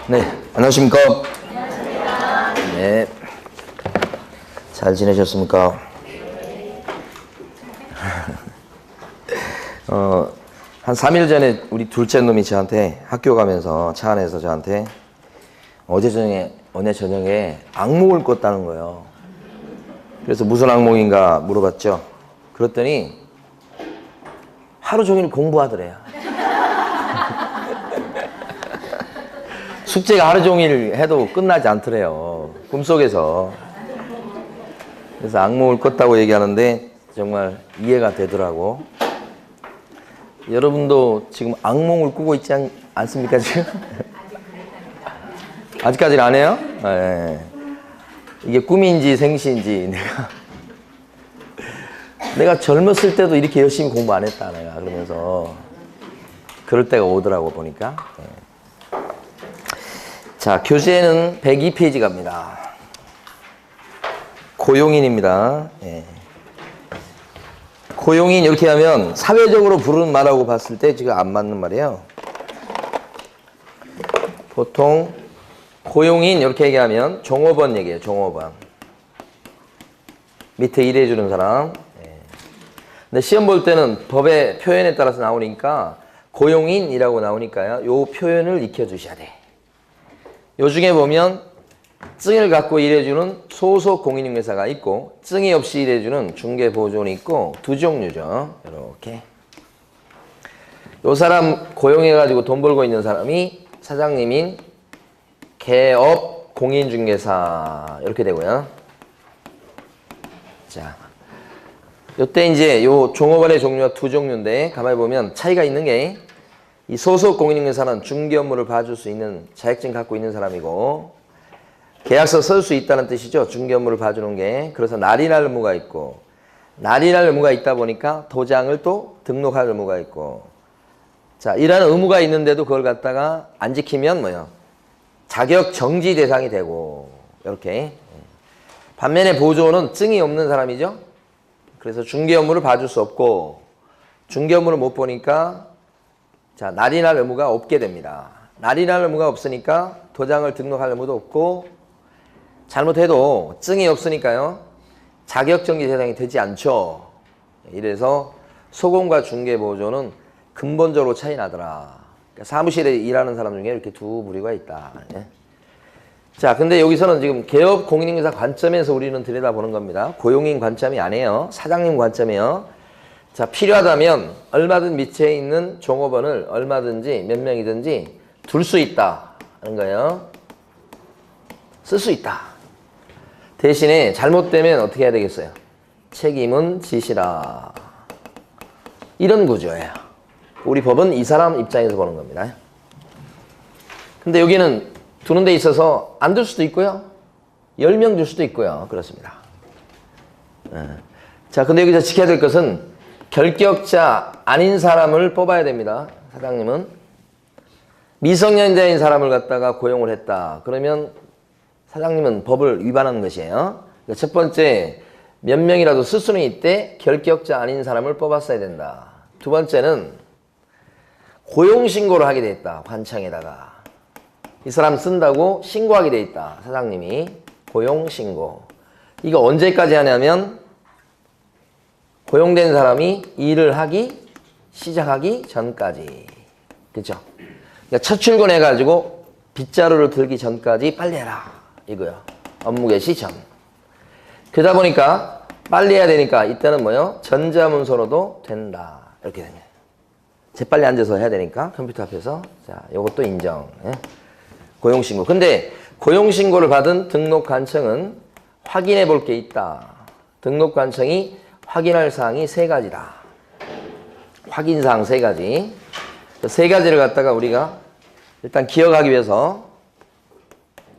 네, 안녕하십니까? 안녕하십니까? 네, 잘 지내셨습니까? 한 3일 전에 우리 둘째 놈이 저한테 학교 가면서 차 안에서 저한테 어제 저녁에 악몽을 꿨다는 거예요. 그래서 무슨 악몽인가 물어봤죠. 그랬더니 하루 종일 공부하더래요. 숙제가 하루 종일 해도 끝나지 않더래요. 꿈속에서. 그래서 악몽을 꿨다고 얘기하는데 정말 이해가 되더라고. 여러분도 지금 악몽을 꾸고 있지 않습니까 지금? 아직까지는 안 해요? 네. 이게 꿈인지 생시인지 내가 젊었을 때도 이렇게 열심히 공부 안 했다 내가 그러면서 그럴 때가 오더라고 보니까. 네. 자, 교재는 102페이지 갑니다. 고용인입니다. 네. 고용인 이렇게 하면 사회적으로 부르는 말하고 봤을 때 지금 안 맞는 말이에요. 보통 고용인 이렇게 얘기하면 종업원 얘기해요. 종업원. 밑에 일해주는 사람. 네. 근데 시험 볼 때는 법의 표현에 따라서 나오니까 고용인이라고 나오니까요. 요 표현을 익혀주셔야 돼. 요 중에 보면 증을 갖고 일해주는 소속 공인중개사가 있고 증이 없이 일해주는 중개보조원이 있고 두 종류죠. 이렇게. 요 사람 고용해가지고 돈 벌고 있는 사람이 사장님인 개업 공인중개사 이렇게 되고요. 자, 요때 이제 요 종업원의 종류가 두 종류인데 가만히 보면 차이가 있는 게 이 소속 공인중개사는 중개 업무를 봐줄 수 있는 자격증 갖고 있는 사람이고 계약서 쓸 수 있다는 뜻이죠. 중개 업무를 봐주는 게. 그래서 날인할 의무가 있고 날인할 의무가 있다 보니까 도장을 또 등록할 의무가 있고 자, 이라는 의무가 있는데도 그걸 갖다가 안 지키면 뭐예요? 자격 정지 대상이 되고 이렇게. 반면에 보조원은 증이 없는 사람이죠. 그래서 중개 업무를 봐줄 수 없고 중개 업무를 못 보니까 자, 날인할 의무가 없게 됩니다. 날인할 의무가 없으니까 도장을 등록할 의무도 없고 잘못해도 증이 없으니까요. 자격정지 대상이 되지 않죠. 이래서 소공과 중개보조는 근본적으로 차이 나더라. 그러니까 사무실에 일하는 사람 중에 이렇게 두 부류가 있다. 예. 자, 근데 여기서는 지금 개업 공인중개사 관점에서 우리는 들여다보는 겁니다. 고용인 관점이 아니에요. 사장님 관점이에요. 자, 필요하다면 얼마든 밑에 있는 종업원을 얼마든지 몇 명이든지 둘 수 있다 하는 거예요. 쓸 수 있다. 대신에 잘못되면 어떻게 해야 되겠어요? 책임은 지시라. 이런 구조예요. 우리 법은 이 사람 입장에서 보는 겁니다. 근데 여기는 두는 데 있어서 안 둘 수도 있고요. 10명 줄 수도 있고요. 그렇습니다. 자, 근데 여기서 지켜야 될 것은 결격자 아닌 사람을 뽑아야 됩니다. 사장님은. 미성년자인 사람을 갖다가 고용을 했다. 그러면 사장님은 법을 위반하는 것이에요. 그러니까 첫 번째, 몇 명이라도 쓸 수는 있대 결격자 아닌 사람을 뽑았어야 된다. 두 번째는 고용신고를 하게 돼 있다. 관청에다가. 이 사람 쓴다고 신고하게 돼 있다. 사장님이. 고용신고. 이거 언제까지 하냐면 고용된 사람이 일을 시작하기 전까지. 그죠? 그러니까 첫 출근해가지고 빗자루를 들기 전까지 빨리 해라. 이거요. 업무 개시 전. 그러다 보니까 빨리 해야 되니까 이때는 뭐요? 전자문서로도 된다. 이렇게 됩니다. 재빨리 앉아서 해야 되니까 컴퓨터 앞에서. 자, 요것도 인정. 예? 고용신고. 근데 고용신고를 받은 등록관청은 확인해 볼 게 있다. 등록관청이 확인할 사항이 3가지다. 확인사항 3가지. 3가지를 갖다가 우리가 일단 기억하기 위해서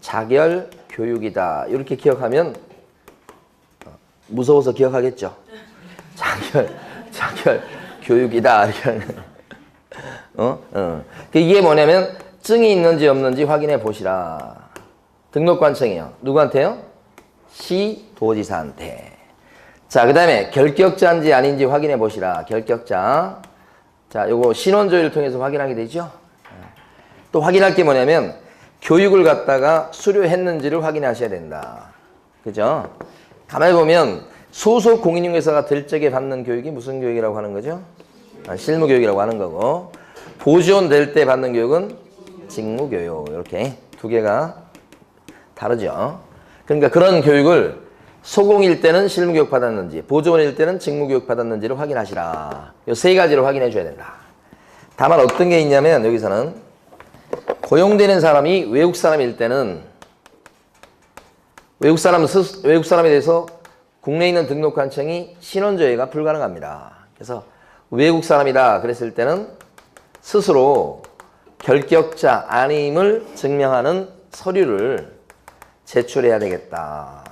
자결 교육이다. 이렇게 기억하면 무서워서 기억하겠죠. 자결 교육이다. 이게 뭐냐면 증이 있는지 없는지 확인해 보시라. 등록관청이요. 누구한테요? 시도지사한테. 자, 그 다음에 결격자인지 아닌지 확인해 보시라. 결격자. 자, 요거 신원조회를 통해서 확인하게 되죠. 또 확인할 게 뭐냐면 교육을 갖다가 수료했는지를 확인하셔야 된다. 그죠? 가만히 보면 소속 공인중개사가 될 적에 받는 교육이 무슨 교육이라고 하는 거죠? 실무교육이라고 하는 거고, 보조원 될 때 받는 교육은 직무교육. 이렇게 두 개가 다르죠. 그러니까 그런 교육을 소공일 때는 실무교육 받았는지, 보조원일 때는 직무교육 받았는지를 확인하시라. 이 세 가지를 확인해 줘야 된다. 다만 어떤 게 있냐면 여기서는 고용되는 사람이 외국 사람일 때는 외국 사람에 대해서 국내에 있는 등록관청이 신원조회가 불가능합니다. 그래서 외국 사람이다 그랬을 때는 스스로 결격자 아님을 증명하는 서류를 제출해야 되겠다.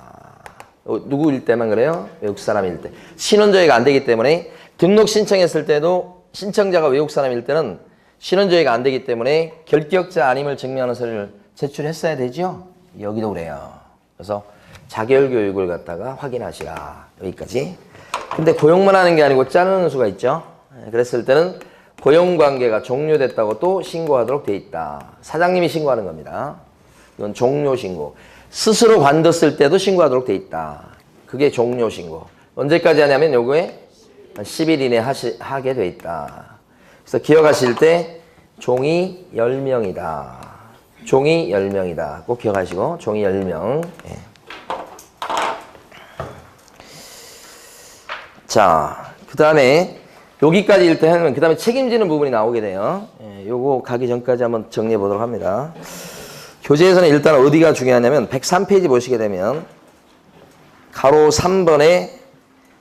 누구일 때만 그래요? 외국 사람일 때. 신원조회가 안 되기 때문에 등록 신청했을 때도 신청자가 외국 사람일 때는 신원조회가 안 되기 때문에 결격자 아님을 증명하는 서류를 제출했어야 되죠? 여기도 그래요. 그래서 자결교육을 갖다가 확인하시라. 여기까지. 근데 고용만 하는 게 아니고 자르는 수가 있죠. 그랬을 때는 고용관계가 종료됐다고 또 신고하도록 돼 있다. 사장님이 신고하는 겁니다. 이건 종료신고. 스스로 관뒀을 때도 신고하도록 돼 있다. 그게 종료신고. 언제까지 하냐면 요거에 10일 이내 하게 돼 있다. 그래서 기억하실 때 종이 10명이다. 종이 10명이다. 꼭 기억하시고 종이 10명. 예. 자, 그 다음에 여기까지 일단 하면 그 다음에 책임지는 부분이 나오게 돼요. 예, 요거 가기 전까지 한번 정리해 보도록 합니다. 교재에서는 일단 어디가 중요하냐면 103페이지 보시게 되면 가로 3번에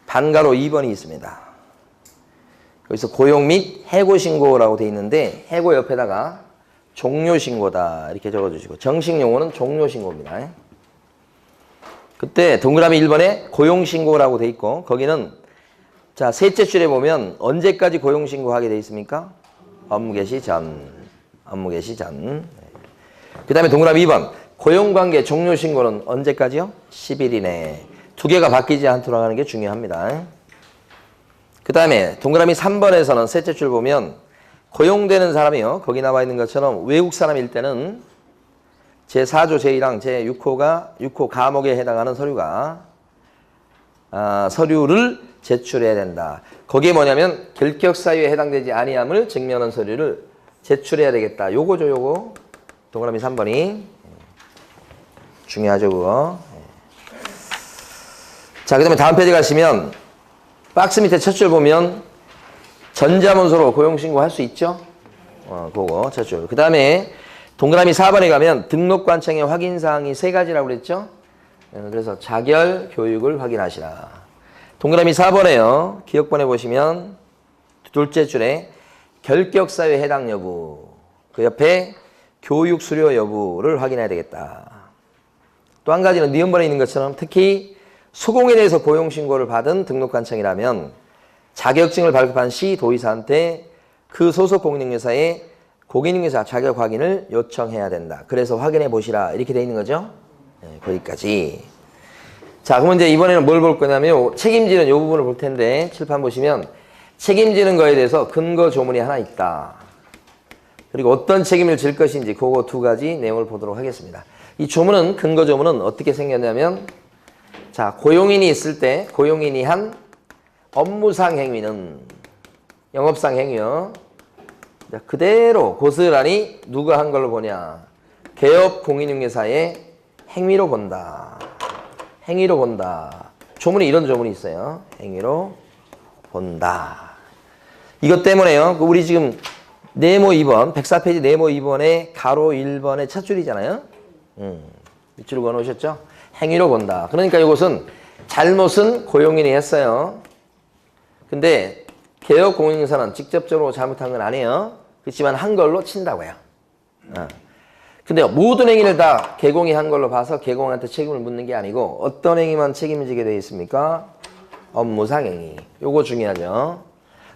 반가로 2번이 있습니다. 여기서 고용 및 해고신고라고 돼 있는데 해고 옆에다가 종료신고다 이렇게 적어주시고 정식 용어는 종료신고입니다. 그때 동그라미 1번에 고용신고라고 돼 있고 거기는 자 셋째 줄에 보면 언제까지 고용신고하게 돼 있습니까? 업무 개시 전. 업무 개시 전. 그 다음에 동그라미 2번 고용관계 종료신고는 언제까지요? 10일 이내. 두 개가 바뀌지 않도록 하는 게 중요합니다. 그 다음에 동그라미 3번에서는 셋째 줄 보면 고용되는 사람이요. 거기 나와 있는 것처럼 외국 사람일 때는 제4조 제1항 제6호가 6호 과목에 해당하는 서류를 제출해야 된다. 거기에 뭐냐면 결격 사유에 해당되지 아니함을 증명하는 서류를 제출해야 되겠다. 요거죠, 요거. 동그라미 3번이 중요하죠, 그거. 자, 그 다음에 다음 페이지 가시면 박스 밑에 첫 줄 보면 전자문서로 고용신고 할 수 있죠? 그거 첫 줄. 그 다음에 동그라미 4번에 가면 등록관청의 확인사항이 3가지라고 그랬죠? 그래서 자결 교육을 확인하시라. 동그라미 4번에요. 기억번에 보시면 둘째 줄에 결격사유에 해당 여부. 그 옆에 교육 수료 여부를 확인해야 되겠다. 또 한 가지는 니은번에 있는 것처럼 특히 소공에 대해서 고용신고를 받은 등록관청이라면 자격증을 발급한 시 도의사한테 그 소속 공인중개사의 공인중개사 자격 확인을 요청해야 된다. 그래서 확인해 보시라. 이렇게 돼 있는 거죠. 네, 거기까지. 자, 그러면 이제 이번에는 뭘 볼 거냐면 책임지는 이 부분을 볼 텐데 칠판 보시면 책임지는 거에 대해서 근거 조문이 하나 있다. 그리고 어떤 책임을 질 것인지 그거 두 가지 내용을 보도록 하겠습니다. 이 조문은 근거 조문은 어떻게 생겼냐면 자, 고용인이 있을 때 고용인이 한 업무상 행위는 영업상 행위요. 그대로 고스란히 누가 한 걸로 보냐. 개업 공인중개사의 행위로 본다. 행위로 본다. 조문이 이런 조문이 있어요. 행위로 본다. 이것 때문에요. 우리 지금 네모 2번, 104페이지 네모 2번에 가로 1번의 첫 줄이잖아요. 밑줄을 그어놓으셨죠? 행위로 본다. 그러니까 이것은 잘못은 고용인이 했어요. 근데 개업 공인중개사는 직접적으로 잘못한 건 아니에요. 그렇지만 한 걸로 친다고 해요. 근데 모든 행위를 다 개공이 한 걸로 봐서 개공한테 책임을 묻는 게 아니고 어떤 행위만 책임지게 되어 있습니까? 업무상 행위. 요거 중요하죠.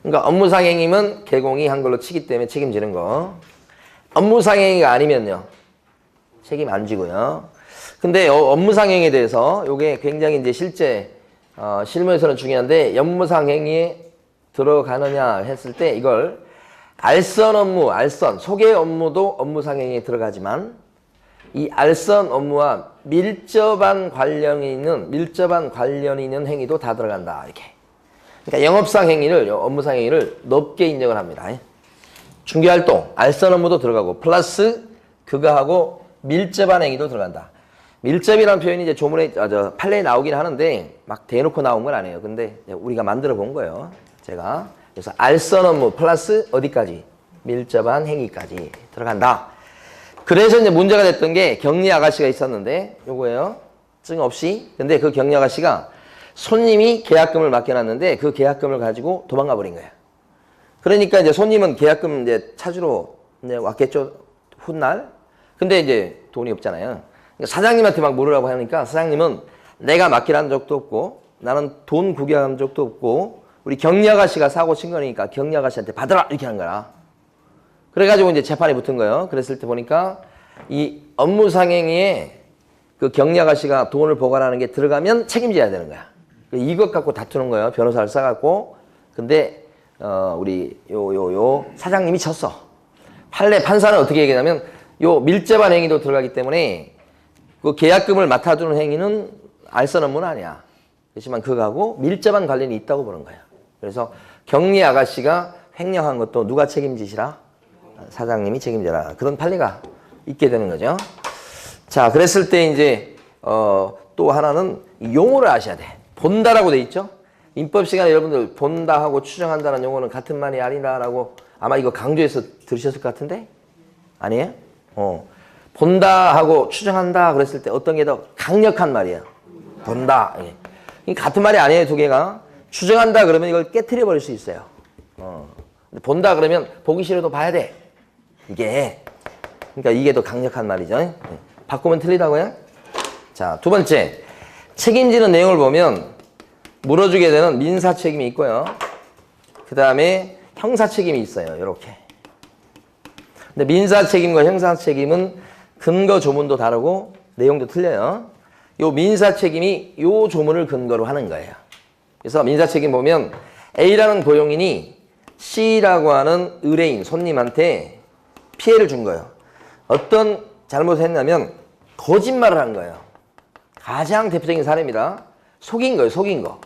그러니까 업무상 행위면 개공이 한 걸로 치기 때문에 책임지는 거. 업무상 행위가 아니면요. 책임 안 지고요. 근데 업무상 행위에 대해서 요게 굉장히 이제 실제 실무에서는 중요한데 업무상 행위에 들어가느냐 했을 때 이걸 알선 업무, 알선, 소개 업무도 업무상 행위에 들어가지만 이 알선 업무와 밀접한 관련이 있는 행위도 다 들어간다. 이렇게. 그러니까 영업상 행위를, 업무상 행위를 넓게 인정을 합니다. 중개활동, 알선 업무도 들어가고, 플러스 그거하고 밀접한 행위도 들어간다. 밀접이라는 표현이 이제 조문에, 판례에 나오긴 하는데, 막 대놓고 나온 건 아니에요. 근데 우리가 만들어 본 거예요. 제가. 그래서 알선 업무 플러스 어디까지? 밀접한 행위까지 들어간다. 그래서 이제 문제가 됐던 게 격리 아가씨가 있었는데, 요거예요. 증 없이. 근데 그 격리 아가씨가 손님이 계약금을 맡겨놨는데 그 계약금을 가지고 도망가 버린 거예요. 그러니까 이제 손님은 계약금 이제 찾으러 이제 왔겠죠. 훗날. 근데 이제 돈이 없잖아요. 그러니까 사장님한테 막 물으라고 하니까 사장님은 내가 맡기란 적도 없고 나는 돈 구경한 적도 없고 우리 격리 아가씨가 사고 친 거니까 격리 아가씨한테 받아라 이렇게 하는 거야. 그래가지고 이제 재판이 붙은 거예요. 그랬을 때 보니까 이 업무상행위에 그 격리 아가씨가 돈을 보관하는 게 들어가면 책임져야 되는 거야. 이것 갖고 다투는 거예요. 변호사를 써갖고. 근데 우리 요 사장님이 졌어. 판례 판사는 어떻게 얘기하냐면 요 밀접한 행위도 들어가기 때문에 그 계약금을 맡아주는 행위는 알선 업무는 아니야. 그렇지만 그거하고 밀접한 관련이 있다고 보는 거예요. 그래서 격리 아가씨가 횡령한 것도 누가 책임지시라? 사장님이 책임져라. 그런 판례가 있게 되는 거죠. 자, 그랬을 때 이제 또 하나는 용어를 아셔야 돼. 본다라고 돼 있죠. 민법 시간에 여러분들 본다 하고 추정한다는 용어는 같은 말이 아니라라고 아마 이거 강조해서 들으셨을 것 같은데 아니에요? 본다 하고 추정한다 그랬을 때 어떤 게 더 강력한 말이에요? 본다. 예. 같은 말이 아니에요, 두 개가. 추정한다 그러면 이걸 깨트려 버릴 수 있어요. 본다 그러면 보기 싫어도 봐야 돼. 그러니까 이게 더 강력한 말이죠. 바꾸면 틀리다고요? 자, 두 번째. 책임지는 내용을 보면 물어주게 되는 민사 책임이 있고요. 그 다음에 형사 책임이 있어요. 이렇게. 근데 민사 책임과 형사 책임은 근거 조문도 다르고 내용도 틀려요. 요 민사 책임이 요 조문을 근거로 하는 거예요. 그래서 민사 책임 보면 A라는 고용인이 C라고 하는 의뢰인, 손님한테 피해를 준 거예요. 어떤 잘못을 했냐면 거짓말을 한 거예요. 가장 대표적인 사례입니다. 속인 거예요, 속인 거.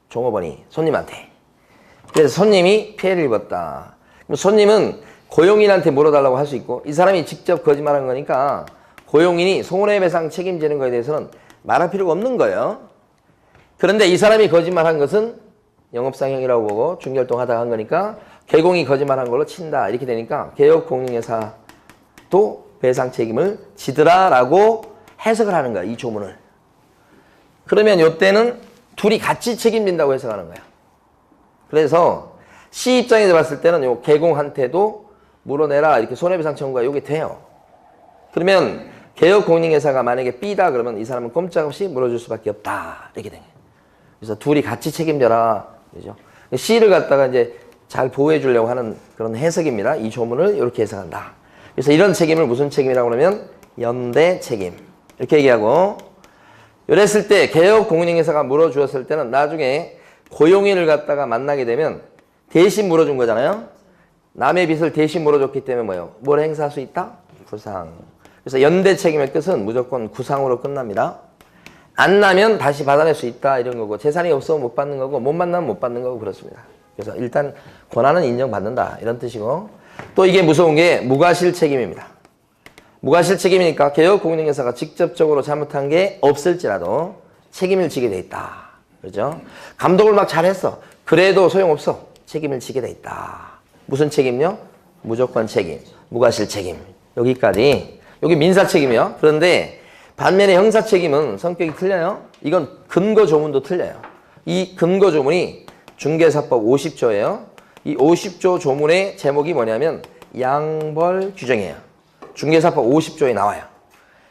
종업원이 손님한테. 그래서 손님이 피해를 입었다. 그럼 손님은 고용인한테 물어달라고 할 수 있고 이 사람이 직접 거짓말한 거니까 고용인이 손해배상 책임지는 거에 대해서는 말할 필요가 없는 거예요. 그런데 이 사람이 거짓말한 것은 영업상행위라고 보고 중개활동하다가 한 거니까 개공이 거짓말한 걸로 친다. 이렇게 되니까 개업공인회사도 배상 책임을 지더라라고 해석을 하는 거야. 이 조문을. 그러면 이때는 둘이 같이 책임진다고 해석하는 거야. 그래서 C 입장에서 봤을 때는 요 개공한테도 물어내라 이렇게 손해배상 청구가 이게 돼요. 그러면 개업공인회사가 만약에 B다 그러면 이 사람은 꼼짝없이 물어줄 수밖에 없다. 이렇게 된 거예요. 그래서 둘이 같이 책임져라. 그죠? C를 갖다가 이제 잘 보호해 주려고 하는 그런 해석입니다. 이 조문을 이렇게 해석한다. 그래서 이런 책임을 무슨 책임이라고 그러면 연대 책임. 이렇게 얘기하고 이랬을 때 개업공인회사가 물어주었을 때는 나중에 고용인을 갖다가 만나게 되면 대신 물어준 거잖아요. 남의 빚을 대신 물어줬기 때문에 뭐예요? 뭘 행사할 수 있다? 구상. 그래서 연대 책임의 끝은 무조건 구상으로 끝납니다. 안 나면 다시 받아낼 수 있다 이런 거고 재산이 없으면 못 받는 거고 못 만나면 못 받는 거고 그렇습니다. 그래서 일단 권한은 인정받는다 이런 뜻이고 또 이게 무서운 게 무과실 책임입니다. 무과실 책임이니까 개업공인회사가 직접적으로 잘못한 게 없을지라도 책임을 지게 돼 있다. 그렇죠? 감독을 막 잘했어. 그래도 소용없어. 책임을 지게 돼 있다. 무슨 책임요? 무조건 책임, 무과실 책임. 여기까지. 여기 민사 책임이요. 그런데 반면에 형사 책임은 성격이 틀려요. 이건 근거 조문도 틀려요. 이 근거 조문이 중개사법 50조예요. 이 50조 조문의 제목이 뭐냐면 양벌 규정이에요. 중개사법 50조에 나와요.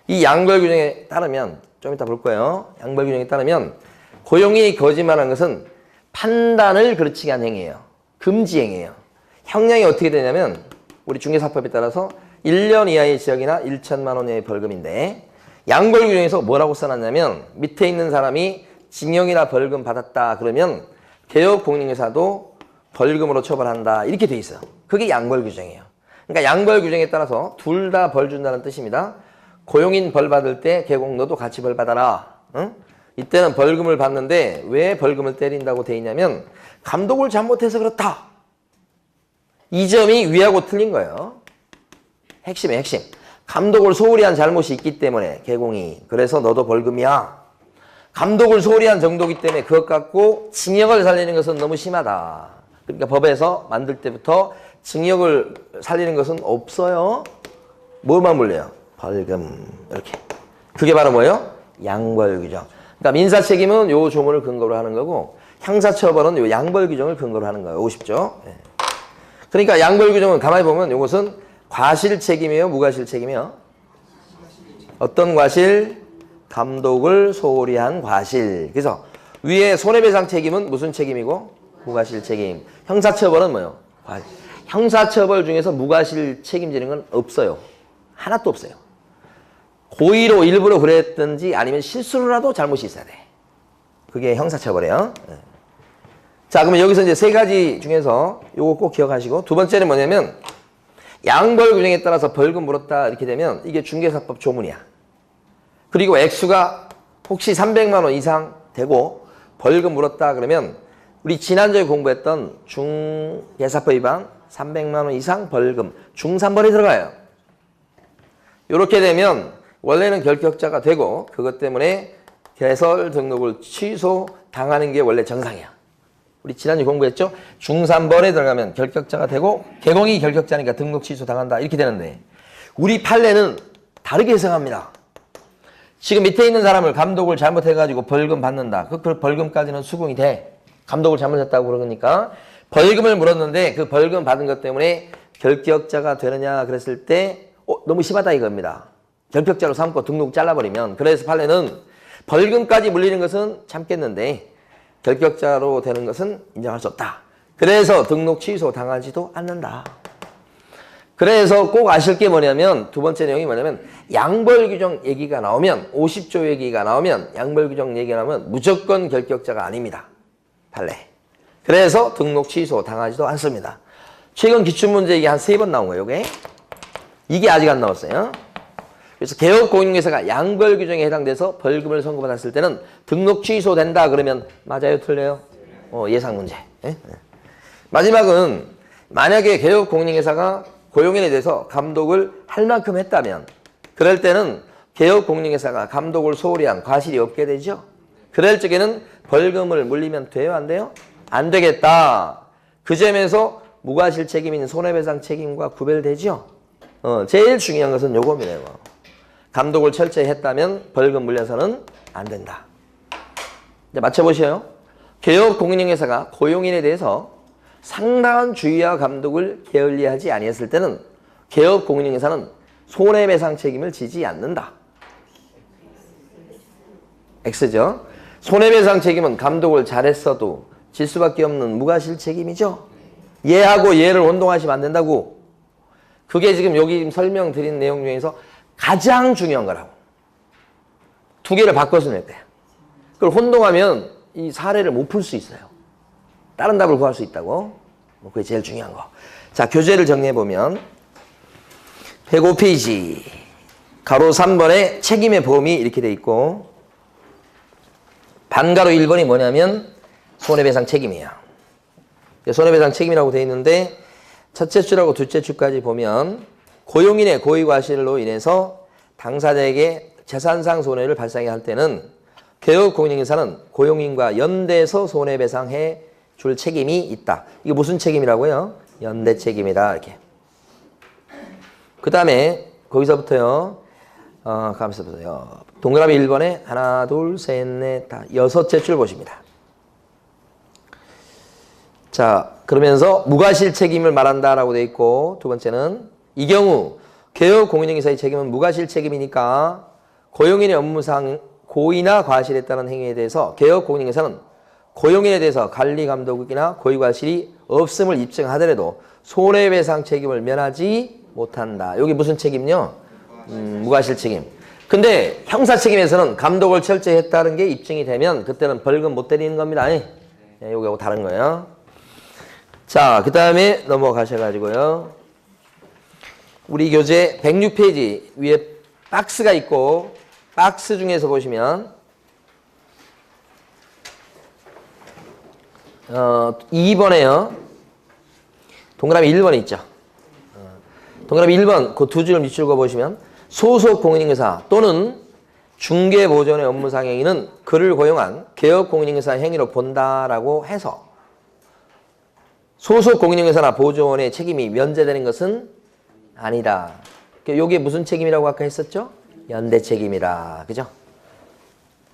이 양벌 규정에 따르면 좀 이따 볼 거예요. 양벌 규정에 따르면 고용인이 거짓말한 것은 판단을 그르치게 한 행위예요. 금지 행위예요. 형량이 어떻게 되냐면 우리 중개사법에 따라서 1년 이하의 징역이나 1천만 원 이하의 벌금인데 양벌 규정에서 뭐라고 써놨냐면 밑에 있는 사람이 징역이나 벌금 받았다 그러면 개업공인회사도 벌금으로 처벌한다 이렇게 돼 있어요. 그게 양벌 규정이에요. 그러니까 양벌 규정에 따라서 둘 다 벌 준다는 뜻입니다. 고용인 벌 받을 때 개공 너도 같이 벌 받아라. 응? 이때는 벌금을 받는데 왜 벌금을 때린다고 돼 있냐면 감독을 잘못해서 그렇다. 이 점이 위하고 틀린 거예요. 핵심이에요, 핵심. 감독을 소홀히 한 잘못이 있기 때문에 개공이. 그래서 너도 벌금이야. 감독을 소홀히 한 정도이기 때문에 그것 갖고 징역을 살리는 것은 너무 심하다. 그러니까 법에서 만들 때부터 징역을 살리는 것은 없어요. 뭐만 물려요? 벌금. 이렇게. 그게 바로 뭐예요? 양벌규정. 그러니까 민사책임은 요 조문을 근거로 하는 거고 형사처벌은 요 양벌규정을 근거로 하는 거예요. 50조. 네. 그러니까 양벌규정은 가만히 보면 요것은 과실책임이에요? 무과실책임이에요? 어떤 과실? 감독을 소홀히 한 과실. 그래서 위에 손해배상 책임은 무슨 책임이고? 무과실 책임. 형사처벌은 뭐예요? 과실. 형사처벌 중에서 무과실 책임지는 건 없어요. 하나도 없어요. 고의로 일부러 그랬든지 아니면 실수로라도 잘못이 있어야 돼. 그게 형사처벌이에요. 자, 그러면 여기서 이제 세 가지 중에서 요거 꼭 기억하시고 두 번째는 뭐냐면 양벌 규정에 따라서 벌금 물었다 이렇게 되면 이게 중개사법 조문이야. 그리고 액수가 혹시 300만 원 이상 되고 벌금 물었다 그러면 우리 지난주에 공부했던 중개사법 위반 300만 원 이상 벌금 중삼벌이 들어가요. 이렇게 되면 원래는 결격자가 되고 그것 때문에 개설 등록을 취소 당하는 게 원래 정상이야. 우리 지난주에 공부했죠? 중삼벌에 들어가면 결격자가 되고 개공이 결격자니까 등록 취소 당한다 이렇게 되는데 우리 판례는 다르게 해석합니다. 지금 밑에 있는 사람을 감독을 잘못해가지고 벌금 받는다. 그 벌금까지는 수긍이 돼. 감독을 잘못했다고 그러니까 벌금을 물었는데 그 벌금 받은 것 때문에 결격자가 되느냐 그랬을 때 너무 심하다 이겁니다. 결격자로 삼고 등록 잘라버리면 그래서 판례는 벌금까지 물리는 것은 참겠는데 결격자로 되는 것은 인정할 수 없다. 그래서 등록 취소 당하지도 않는다. 그래서 꼭 아실 게 뭐냐면 두 번째 내용이 뭐냐면 양벌규정 얘기가 나오면 50조 얘기가 나오면 양벌규정 얘기가 나오면 무조건 결격자가 아닙니다. 판례. 그래서 등록 취소 당하지도 않습니다. 최근 기출문제 이게 한 3번 나온 거예요. 이게 아직 안 나왔어요. 그래서 개업공인중개사가 양벌규정에 해당돼서 벌금을 선고받았을 때는 등록 취소된다 그러면 맞아요? 틀려요? 예상 문제. 예? 마지막은 만약에 개업공인중개사가 고용인에 대해서 감독을 할 만큼 했다면 그럴 때는 개업공인중개사가 감독을 소홀히 한 과실이 없게 되죠. 그럴 적에는 벌금을 물리면 돼요? 안 돼요? 안 되겠다. 그 점에서 무과실 책임인 손해배상 책임과 구별되죠. 제일 중요한 것은 요겁니다. 이거. 감독을 철저히 했다면 벌금 물려서는 안 된다. 이제 맞춰보셔요. 개업공인중개사가 고용인에 대해서 상당한 주의와 감독을 게을리하지 아니했을 때는 개업공인중개사는 손해배상 책임을 지지 않는다. X죠. 손해배상 책임은 감독을 잘했어도 질 수밖에 없는 무과실 책임이죠. 얘하고 얘를 혼동하시면 안 된다고. 그게 지금 여기 설명드린 내용 중에서 가장 중요한 거라고. 두 개를 바꿔서 낼 거야. 그걸 혼동하면 이 사례를 못 풀 수 있어요. 다른 답을 구할 수 있다고. 그게 제일 중요한 거. 자, 교재를 정리해보면 105페이지 가로 3번에 책임의 범위 이렇게 돼 있고 반가로 1번이 뭐냐면 손해배상 책임이야. 손해배상 책임이라고 돼 있는데 첫째 줄하고 둘째 줄까지 보면 고용인의 고의과실로 인해서 당사자에게 재산상 손해를 발생하게 할 때는 개업공인중개사는 고용인과 연대해서 손해배상해 줄 책임이 있다. 이게 무슨 책임이라고요? 연대 책임이다. 이렇게. 그 다음에 거기서부터요. 가면서 보세요. 동그라미 1번에 하나, 둘, 셋, 넷, 다 여섯째 줄 보십니다. 자, 그러면서 무과실 책임을 말한다라고 돼 있고 두 번째는 이 경우 개업공인중개사의 책임은 무과실 책임이니까 고용인의 업무상 고의나 과실에 따른 행위에 대해서 개업공인중개사는 고용인에 대해서 관리 감독이나 고의 과실이 없음을 입증하더라도 손해배상 책임을 면하지 못한다. 여기 무슨 책임요? 무과실 책임. 근데 형사 책임에서는 감독을 철저히 했다는 게 입증이 되면 그때는 벌금 못 때리는 겁니다. 여기하고 다른 거예요. 자, 그 다음에 넘어가셔가지고요. 우리 교재 106페이지 위에 박스가 있고 박스 중에서 보시면 2번에요. 동그라미 1번에 있죠. 동그라미 1번 그 두 줄 밑줄 그어 보시면 소속 공인인증사 또는 중개보존의 업무상 행위는 그를 고용한 개업 공인인증사 행위로 본다라고 해서 소속 공인인증사나 보존의 책임이 면제되는 것은 아니다. 요게 무슨 책임이라고 아까 했었죠? 연대 책임이라. 그죠?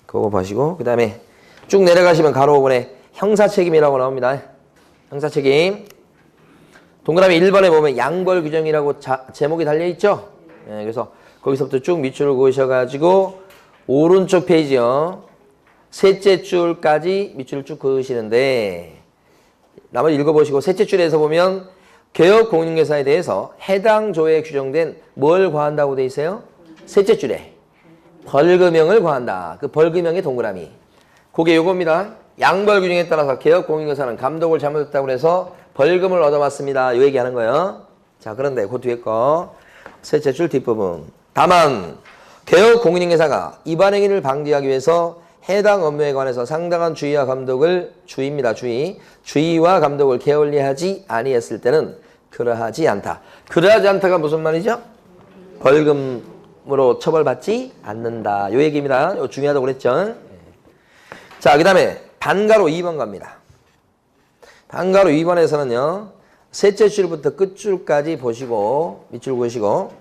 그거 보시고 그 다음에 쭉 내려가시면 가로 5번에 형사 책임이라고 나옵니다. 형사 책임. 동그라미 1번에 보면 양벌 규정이라고 제목이 달려있죠? 네, 그래서 거기서부터 쭉 밑줄을 그으셔가지고 오른쪽 페이지요. 셋째 줄까지 밑줄을 쭉 그으시는데 나머지 읽어보시고 셋째 줄에서 보면 개업 공인중개사에 대해서 해당 조에 규정된 뭘 과한다고 돼 있어요? 셋째 줄에 벌금형을 과한다. 그 벌금형의 동그라미. 그게 요겁니다. 양벌 규정에 따라서 개업 공인중개사는 감독을 잘못했다고 해서 벌금을 얻어맞습니다. 요 얘기하는 거예요. 자, 그런데 그 뒤에 거 셋째 줄 뒷부분. 다만 개업 공인중개사가 위반 행위를 방지하기 위해서 해당 업무에 관해서 상당한 주의와 감독을 주의와 감독을 게을리하지 아니했을 때는 그러하지 않다. 그러하지 않다가 무슨 말이죠? 벌금으로 처벌받지 않는다. 요 얘기입니다. 요 중요하다고 그랬죠. 자, 그 다음에 반가로 2번 갑니다. 반가로 2번에서는요. 셋째 줄부터 끝줄까지 보시고 밑줄 그으시고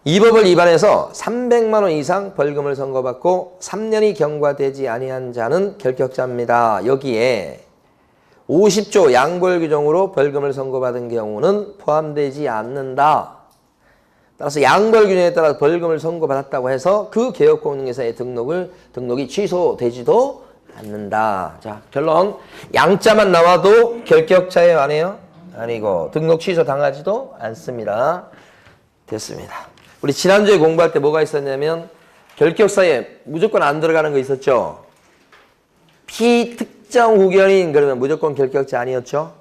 이 법을 위반해서 300만 원 이상 벌금을 선고받고 3년이 경과되지 아니한 자는 결격자입니다. 여기에 50조 양벌 규정으로 벌금을 선고받은 경우는 포함되지 않는다. 따라서 양벌 규정에 따라 벌금을 선고받았다고 해서 그 개업공인중개사의 등록이 취소되지도 않는다. 자, 결론. 양자만 나와도 결격자예요, 아니에요? 아니고 등록 취소 당하지도 않습니다. 됐습니다. 우리 지난주에 공부할 때 뭐가 있었냐면 결격사에 무조건 안 들어가는 거 있었죠. 피특정 후견인 그러면 무조건 결격자 아니었죠.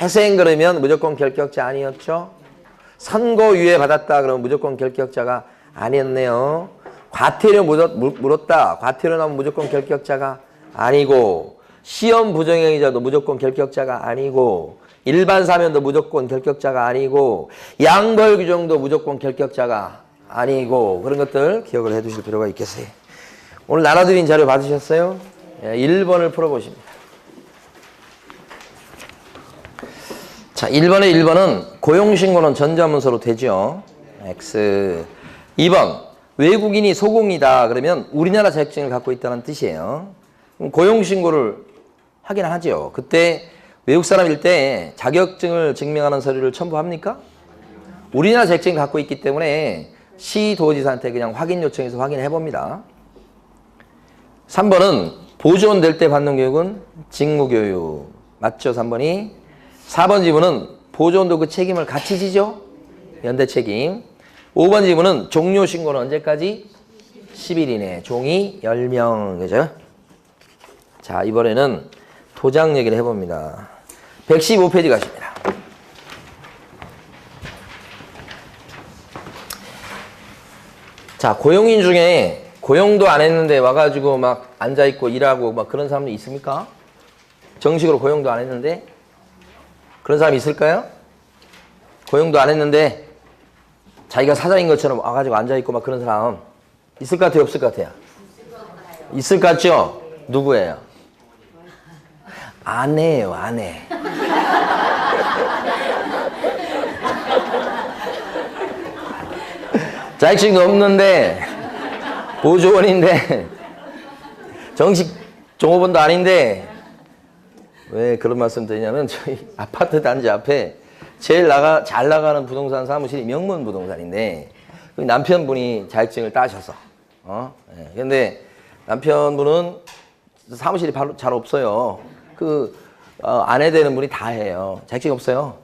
회생 그러면 무조건 결격자 아니었죠. 선고유예 받았다 그러면 무조건 결격자가 아니었네요. 과태료 물었다. 과태료 나오면 무조건 결격자가 아니고 시험 부정행위자도 무조건 결격자가 아니고 일반 사면도 무조건 결격자가 아니고 양벌 규정도 무조건 결격자가 아니고 그런 것들 기억을 해 두실 필요가 있겠어요. 오늘 나눠드린 자료 받으셨어요? 1번을 풀어보십니다. 자, 1번은 고용신고는 전자문서로 되죠. X. 2번 외국인이 소공이다 그러면 우리나라 자격증을 갖고 있다는 뜻이에요. 그럼 고용신고를 하긴 하죠. 그때 외국 사람일 때 자격증을 증명하는 서류를 첨부합니까? 우리나라 자격증을 갖고 있기 때문에 시도지사한테 그냥 확인 요청해서 확인해 봅니다. 3번은 보존될 때 받는 교육은 직무교육. 맞죠? 3번이. 4번 지문은 보존도 그 책임을 같이 지죠? 연대 책임. 5번 지문은 종료 신고는 언제까지? 10일 이내. 종이 10명. 그죠? 자, 이번에는 도장 얘기를 해봅니다. 115페이지 가십니다. 자, 고용인 중에 고용도 안 했는데 와가지고 막 앉아있고 일하고 막 그런 사람도 있습니까? 정식으로 고용도 안 했는데? 그런 사람 있을까요? 고용도 안 했는데 자기가 사장인 것처럼 와가지고 앉아있고 막 그런 사람 있을 것 같아요? 없을 것 같아요? 있을 것 같죠? 누구예요? 아내예요, 아내. 자격증도 없는데 보조원인데 정식 종업원도 아닌데 왜 그런 말씀 드리냐면 저희 아파트 단지 앞에 제일 잘 나가는 부동산 사무실이 명문 부동산인데 남편분이 자격증을 따셔서 근데 남편분은 사무실이 바로 잘 없어요. 아내 되는 분이 다 해요. 자격증 없어요.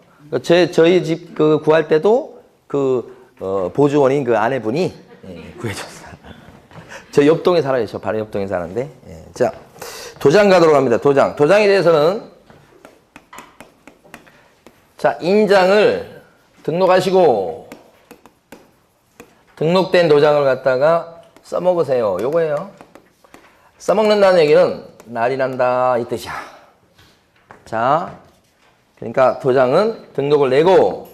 저희 집 구할 때도 보조원인 그 아내분이 구해줬어요. 저 옆동에 살아요. 저 바로 옆동에 사는데. 자, 도장 가도록 합니다. 도장에 대해서는 자, 인장을 등록하시고 등록된 도장을 갖다가 써먹으세요. 요거예요. 써먹는다는 얘기는 날이 난다 이 뜻이야. 자, 그러니까 도장은 등록을 내고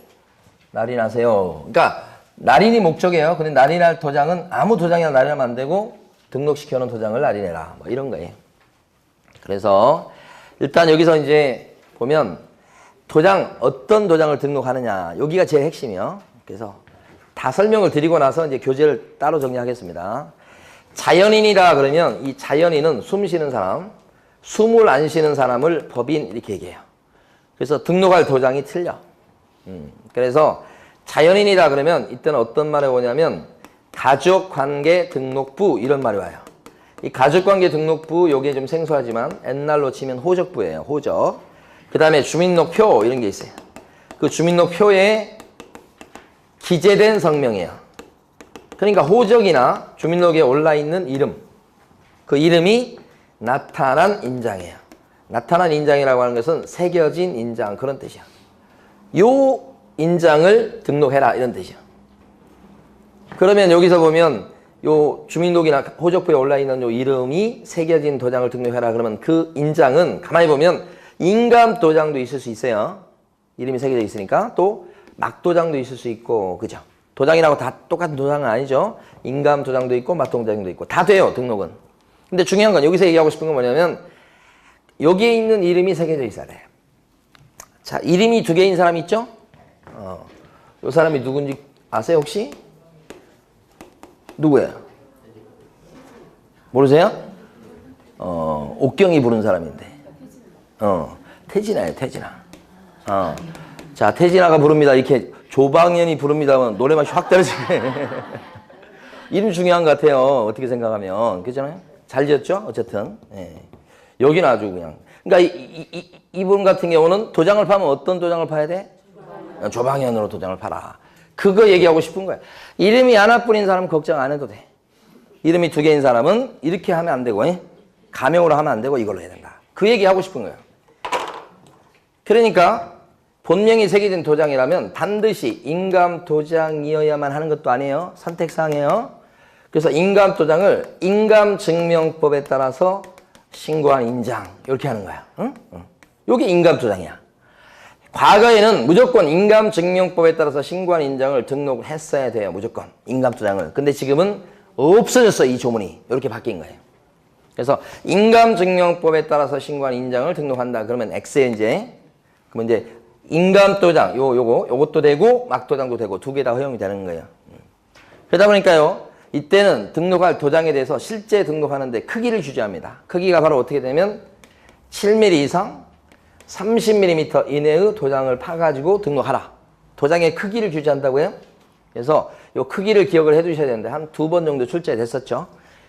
날이 나세요. 그러니까 날인이 목적이에요. 근데 날이 날 도장은 아무 도장이나 날이 나면 안 되고 등록시켜놓은 도장을 날이 내라. 뭐 이런 거예요. 그래서 일단 여기서 이제 보면 도장, 어떤 도장을 등록하느냐. 여기가 제일 핵심이요. 그래서 다 설명을 드리고 나서 이제 교재를 따로 정리하겠습니다. 자연인이다 그러면 이 자연인은 숨 쉬는 사람, 숨을 안 쉬는 사람을 법인 이렇게 얘기해요. 그래서 등록할 도장이 틀려. 그래서 자연인이다 그러면 이때는 어떤 말이 오냐면 가족관계 등록부 이런 말이 와요. 이 가족관계 등록부 요게 좀 생소하지만 옛날로 치면 호적부예요. 호적. 그 다음에 주민등록표 이런 게 있어요. 그 주민등록표에 기재된 성명이에요. 그러니까 호적이나 주민등록에 올라있는 이름, 그 이름이 나타난 인장이에요. 나타난 인장이라고 하는 것은 새겨진 인장 그런 뜻이야. 요 인장을 등록해라 이런 뜻이야. 그러면 여기서 보면 요 주민등록이나 호적부에 올라있는 요 이름이 새겨진 도장을 등록해라 그러면 그 인장은 가만히 보면 인감 도장도 있을 수 있어요. 이름이 새겨져 있으니까. 또 막도장도 있을 수 있고 그죠? 도장이라고 다 똑같은 도장은 아니죠. 인감 도장도 있고 막도장도 있고 다 돼요 등록은. 근데 중요한 건 여기서 얘기하고 싶은 건 뭐냐면 여기에 있는 이름이 새겨져 있어야 돼요. 자, 이름이 두 개인 사람 있죠? 요 사람이 누군지 아세요 혹시? 누구예요? 모르세요? 옥경이 부른 사람인데. 태진아예요, 태진아. 자, 태진아가 부릅니다. 이렇게 조방연이 부릅니다. 노래 맛이 확 떨어지네. 이름 중요한 것 같아요. 어떻게 생각하면. 그렇잖아요? 잘 지었죠? 어쨌든. 예. 여기는 아주 그냥. 그러니까 이분 같은 경우는 도장을 파면 어떤 도장을 파야 돼? 조방연으로 도장을 파라. 그거 얘기하고 싶은 거야. 이름이 하나뿐인 사람은 걱정 안 해도 돼. 이름이 두 개인 사람은 이렇게 하면 안 되고 가명으로 하면 안 되고 이걸로 해야 된다. 그 얘기하고 싶은 거예요. 그러니까 본명이 새겨진 도장이라면 반드시 인감 도장이어야만 하는 것도 아니에요. 선택사항이에요. 그래서 인감 도장을 인감증명법에 따라서 신고한 인장 이렇게 하는 거야. 응? 이게 인감 도장이야. 과거에는 무조건 인감증명법에 따라서 신고한 인장을 등록을 했어야 돼요. 무조건 인감 도장을. 근데 지금은 없어졌어. 이 조문이. 이렇게 바뀐 거예요. 그래서 인감증명법에 따라서 신고한 인장을 등록한다. 그러면 X에 그러면 이제 인감도장, 요것도 되고, 막도장도 되고, 두 개 다 허용이 되는 거예요. 그러다 보니까요, 이때는 등록할 도장에 대해서 실제 등록하는데 크기를 주저합니다. 크기가 바로 어떻게 되면 7mm 이상 30mm 이내의 도장을 파가지고 등록하라. 도장의 크기를 규제한다고요. 그래서 요 크기를 기억을 해 두셔야 되는데, 한 2번 정도 출제됐었죠.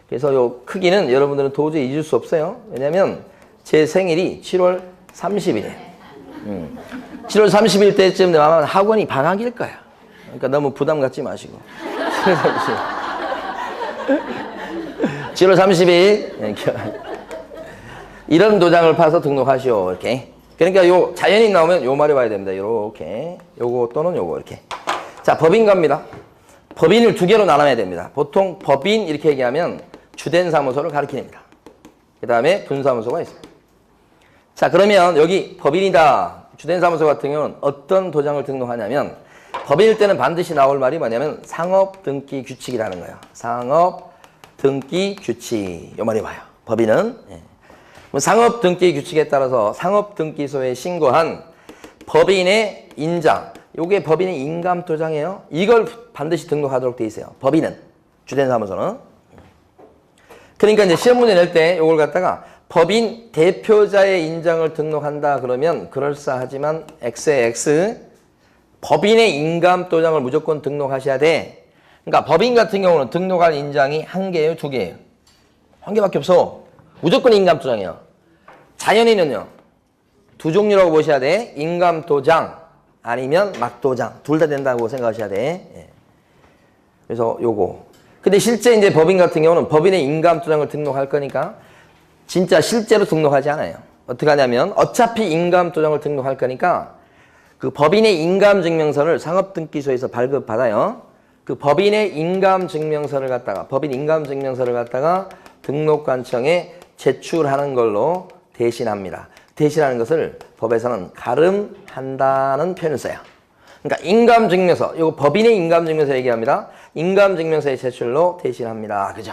그래서 요 크기는 여러분들은 도저히 잊을 수 없어요. 왜냐면 제 생일이 7월 30일이에요. 7월 30일 때쯤 되면 학원이 방학일 거야. 그러니까 너무 부담 갖지 마시고. 7월 30일 이런 도장을 파서 등록하시오. 이렇게. 그러니까 요 자연인 나오면 요 말이 와야 됩니다. 이렇게. 요거 또는 요거 이렇게. 자, 법인 갑니다. 법인을 두 개로 나눠야 됩니다. 보통 법인 이렇게 얘기하면 주된 사무소를 가리킵니다. 그 다음에 분사무소가 있습니다. 자, 그러면 여기 법인이다. 주된 사무소 같은 경우는 어떤 도장을 등록하냐면 법인일 때는 반드시 나올 말이 뭐냐면 상업등기규칙이라는 거예요. 상업등기규칙. 이 말이 와요. 법인은. 상업등기규칙에 따라서 상업등기소에 신고한 법인의 인장. 요게 법인의 인감도장이에요. 이걸 반드시 등록하도록 돼 있어요. 법인은. 주된 사무소는. 그러니까 이제 시험 문제 낼 때 요걸 갖다가 법인 대표자의 인장을 등록한다 그러면 그럴싸하지만 X에 X 법인의 인감도장을 무조건 등록하셔야 돼. 그러니까 법인 같은 경우는 등록할 인장이 한 개예요, 두 개예요? 한 개밖에 없어. 무조건 인감도장이에요. 자연인은요, 두 종류라고 보셔야 돼. 인감도장 아니면 막도장 둘 다 된다고 생각하셔야 돼. 예. 그래서 요거. 근데 실제 이제 법인 같은 경우는 법인의 인감도장을 등록할 거니까 진짜 실제로 등록하지 않아요. 어떻게 하냐면 어차피 인감도장을 등록할 거니까 그 법인의 인감증명서를 상업등기소에서 발급받아요. 그 법인의 인감증명서를 갖다가 등록관청에 제출하는 걸로 대신합니다. 대신하는 것을 법에서는 가름한다는 표현을 써요. 그러니까 인감증명서, 이거 법인의 인감증명서 얘기합니다. 인감증명서의 제출로 대신합니다. 그죠?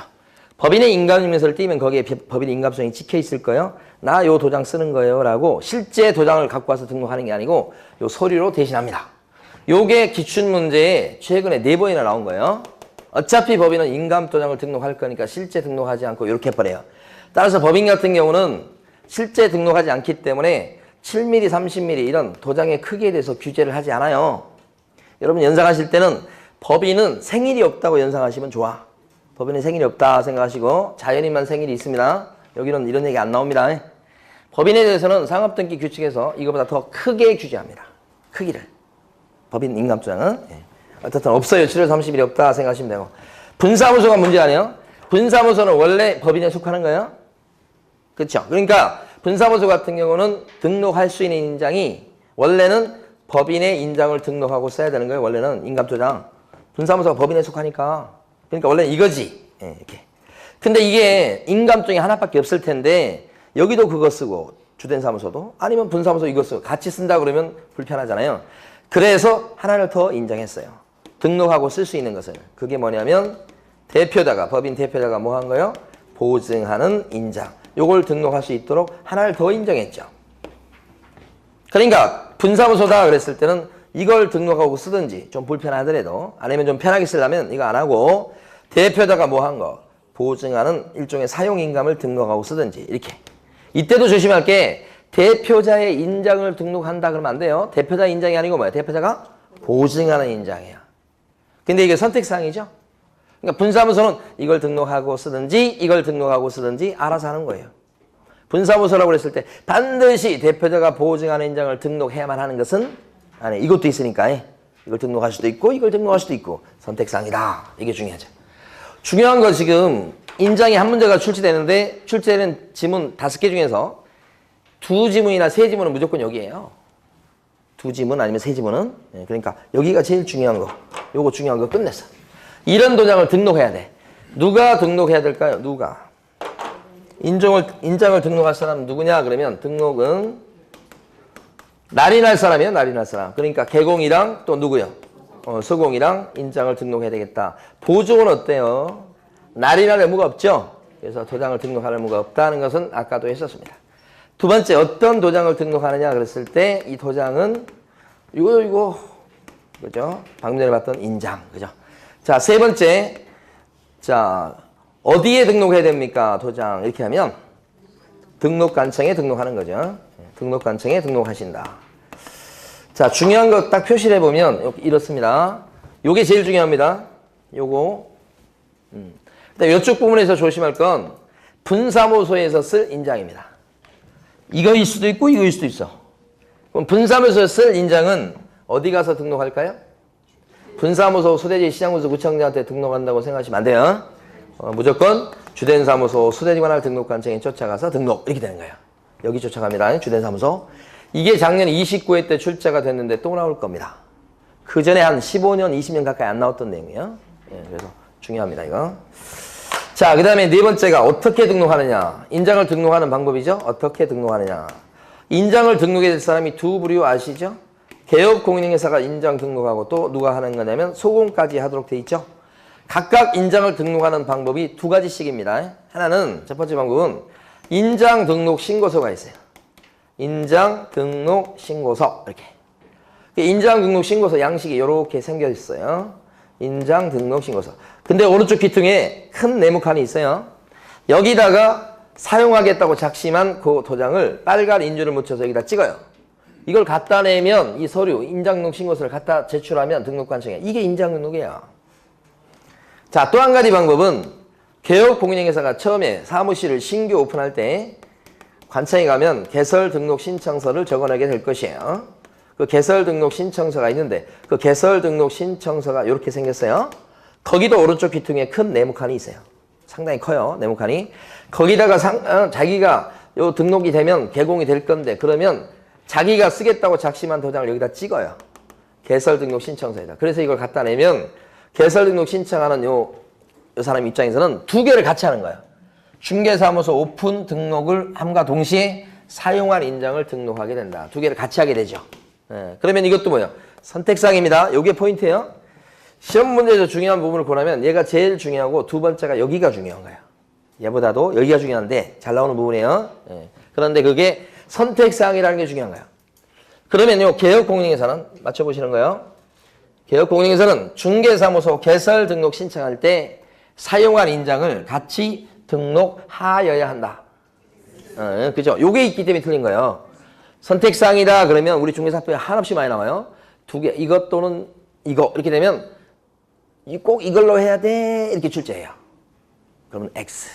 법인의 인감증명서를 띄면 거기에 법인의 인감성이 찍혀 있을 거예요. 나 요 도장 쓰는 거예요 라고 실제 도장을 갖고 와서 등록하는 게 아니고 요 서류로 대신합니다. 요게 기출문제에 최근에 4번이나 나온 거예요. 어차피 법인은 인감도장을 등록할 거니까 실제 등록하지 않고 이렇게 해버려요. 따라서 법인 같은 경우는 실제 등록하지 않기 때문에 7mm, 30mm 이런 도장의 크기에 대해서 규제를 하지 않아요. 여러분 연상하실 때는 법인은 생일이 없다고 연상하시면 좋아. 법인은 생일이 없다 생각하시고 자연인만 생일이 있습니다. 여기는 이런 얘기 안 나옵니다. 법인에 대해서는 상업등기 규칙에서 이거보다 더 크게 규제합니다. 크기를. 법인 인감도장은. 어쨌든 없어요. 7월 30일이 없다 생각하시면 되고. 분사무소가 문제 아니에요? 분사무소는 원래 법인에 속하는 거예요. 그렇죠? 그러니까 분사무소 같은 경우는 등록할 수 있는 인장이 원래는 법인의 인장을 등록하고 써야 되는 거예요. 원래는 인감도장. 분사무소가 법인에 속하니까. 그러니까 원래 이거지. 이렇게. 근데 이게 인감증이 하나밖에 없을 텐데 여기도 그거 쓰고 주된 사무소도 아니면 분사무소 이거 쓰고 같이 쓴다 그러면 불편하잖아요. 그래서 하나를 더 인정했어요. 등록하고 쓸 수 있는 것을. 그게 뭐냐면 대표자가 법인 대표자가 뭐 한 거예요? 보증하는 인장. 요걸 등록할 수 있도록 하나를 더 인정했죠. 그러니까 분사무소다 그랬을 때는 이걸 등록하고 쓰든지 좀 불편하더라도 아니면 좀 편하게 쓰려면 이거 안 하고 대표자가 뭐 한 거? 보증하는 일종의 사용인감을 등록하고 쓰든지 이렇게. 이때도 조심할 게 대표자의 인장을 등록한다 그러면 안 돼요. 대표자 인장이 아니고 뭐야? 대표자가 보증하는 인장이야. 근데 이게 선택사항이죠. 그러니까 분사무소는 이걸 등록하고 쓰든지 이걸 등록하고 쓰든지 알아서 하는 거예요. 분사무소라고 그랬을 때 반드시 대표자가 보증하는 인장을 등록해야만 하는 것은 아니 이것도 있으니까 이걸 등록할 수도 있고 이걸 등록할 수도 있고 선택사항이다. 이게 중요하죠. 중요한 건 지금 인장이 한 문제가 출제되는데 출제되는 지문 5개 중에서 2지문이나 3지문은 무조건 여기에요. 2지문 아니면 3지문은. 그러니까 여기가 제일 중요한 거. 요거 중요한 거 끝냈어. 이런 도장을 등록해야 돼. 누가 등록해야 될까요? 누가? 인장을 등록할 사람은 누구냐? 그러면 등록은 날인할 사람이에요. 날인할 사람. 그러니까 개공이랑 또 누구요? 서공이랑 인장을 등록해야 되겠다. 보증은 어때요? 날인할 의무가 없죠? 그래서 도장을 등록할 의무가 없다는 것은 아까도 했었습니다. 두 번째, 어떤 도장을 등록하느냐 그랬을 때 이 도장은 이거 그죠? 방금 전에 봤던 인장 그죠? 자, 세 번째, 자 어디에 등록해야 됩니까? 도장 이렇게 하면 등록관청에 등록하는 거죠. 등록관청에 등록하신다. 자, 중요한 거 딱 표시를 해보면 이렇습니다. 요게 제일 중요합니다. 요거. 그다음에 이쪽 부분에서 조심할 건 분사무소에서 쓸 인장입니다. 이거일 수도 있고 이거일 수도 있어. 그럼 분사무소에서 쓸 인장은 어디 가서 등록할까요? 분사무소, 수대지, 시장군수, 구청장한테 등록한다고 생각하시면 안 돼요. 무조건 주된 사무소, 수대지관할 등록관청에 쫓아가서 등록 이렇게 되는 거예요. 여기 쫓아갑니다. 주된 사무소. 이게 작년 29회 때 출제가 됐는데 또 나올 겁니다. 그 전에 한 15년, 20년 가까이 안 나왔던 내용이에요. 그래서 중요합니다, 이거. 자, 그 다음에 네 번째가 어떻게 등록하느냐. 인장을 등록하는 방법이죠. 어떻게 등록하느냐. 인장을 등록해야 될 사람이 두 부류 아시죠? 개업공인중개사가 인장 등록하고 또 누가 하는 거냐면 소공까지 하도록 돼 있죠. 각각 인장을 등록하는 방법이 2가지씩입니다. 하나는 첫 번째 방법은 인장 등록 신고서가 있어요. 인장 등록 신고서 이렇게. 인장 등록 신고서 양식이 이렇게 생겨 있어요. 인장 등록 신고서. 근데 오른쪽 귀퉁이에 큰 네모칸이 있어요. 여기다가 사용하겠다고 작심한 그 도장을 빨간 인주를 묻혀서 여기다 찍어요. 이걸 갖다 내면 이 서류 인장 등록 신고서를 갖다 제출하면 등록관청에 이게 인장 등록이에요. 자, 또 한 가지 방법은 개업공인중개사가 처음에 사무실을 신규 오픈할 때 관청에 가면 개설 등록 신청서를 적어내게 될 것이에요. 그 개설 등록 신청서가 있는데 그 개설 등록 신청서가 이렇게 생겼어요. 거기도 오른쪽 귀퉁이에 큰 네모칸이 있어요. 상당히 커요, 네모칸이. 거기다가 자기가 요 등록이 되면 개공이 될 건데 그러면 자기가 쓰겠다고 작심한 도장을 여기다 찍어요. 개설 등록 신청서에다. 그래서 이걸 갖다 내면 개설 등록 신청하는 요 사람 입장에서는 두 개를 같이 하는 거예요. 중개사무소 오픈 등록을 함과 동시에 사용할 인장을 등록하게 된다. 두 개를 같이 하게 되죠. 예, 그러면 이것도 뭐예요? 선택사항입니다. 이게 포인트예요. 시험 문제에서 중요한 부분을 고르면 얘가 제일 중요하고 두 번째가 여기가 중요한 거예요. 얘보다도 여기가 중요한데 잘 나오는 부분이에요. 예, 그런데 그게 선택사항이라는 게 중요한 거예요. 그러면 요 개업공인중개사는 맞춰보시는 거예요. 개업공인중개사는 중개사무소 개설 등록 신청할 때 사용할 인장을 같이 등록하여야 한다. 그죠? 요게 있기 때문에 틀린 거예요. 선택사항이다 그러면 우리 중개사법에 한없이 많이 나와요. 두 개, 이것 또는 이거 이렇게 되면 꼭 이걸로 해야 돼 이렇게 출제해요. 그러면 X.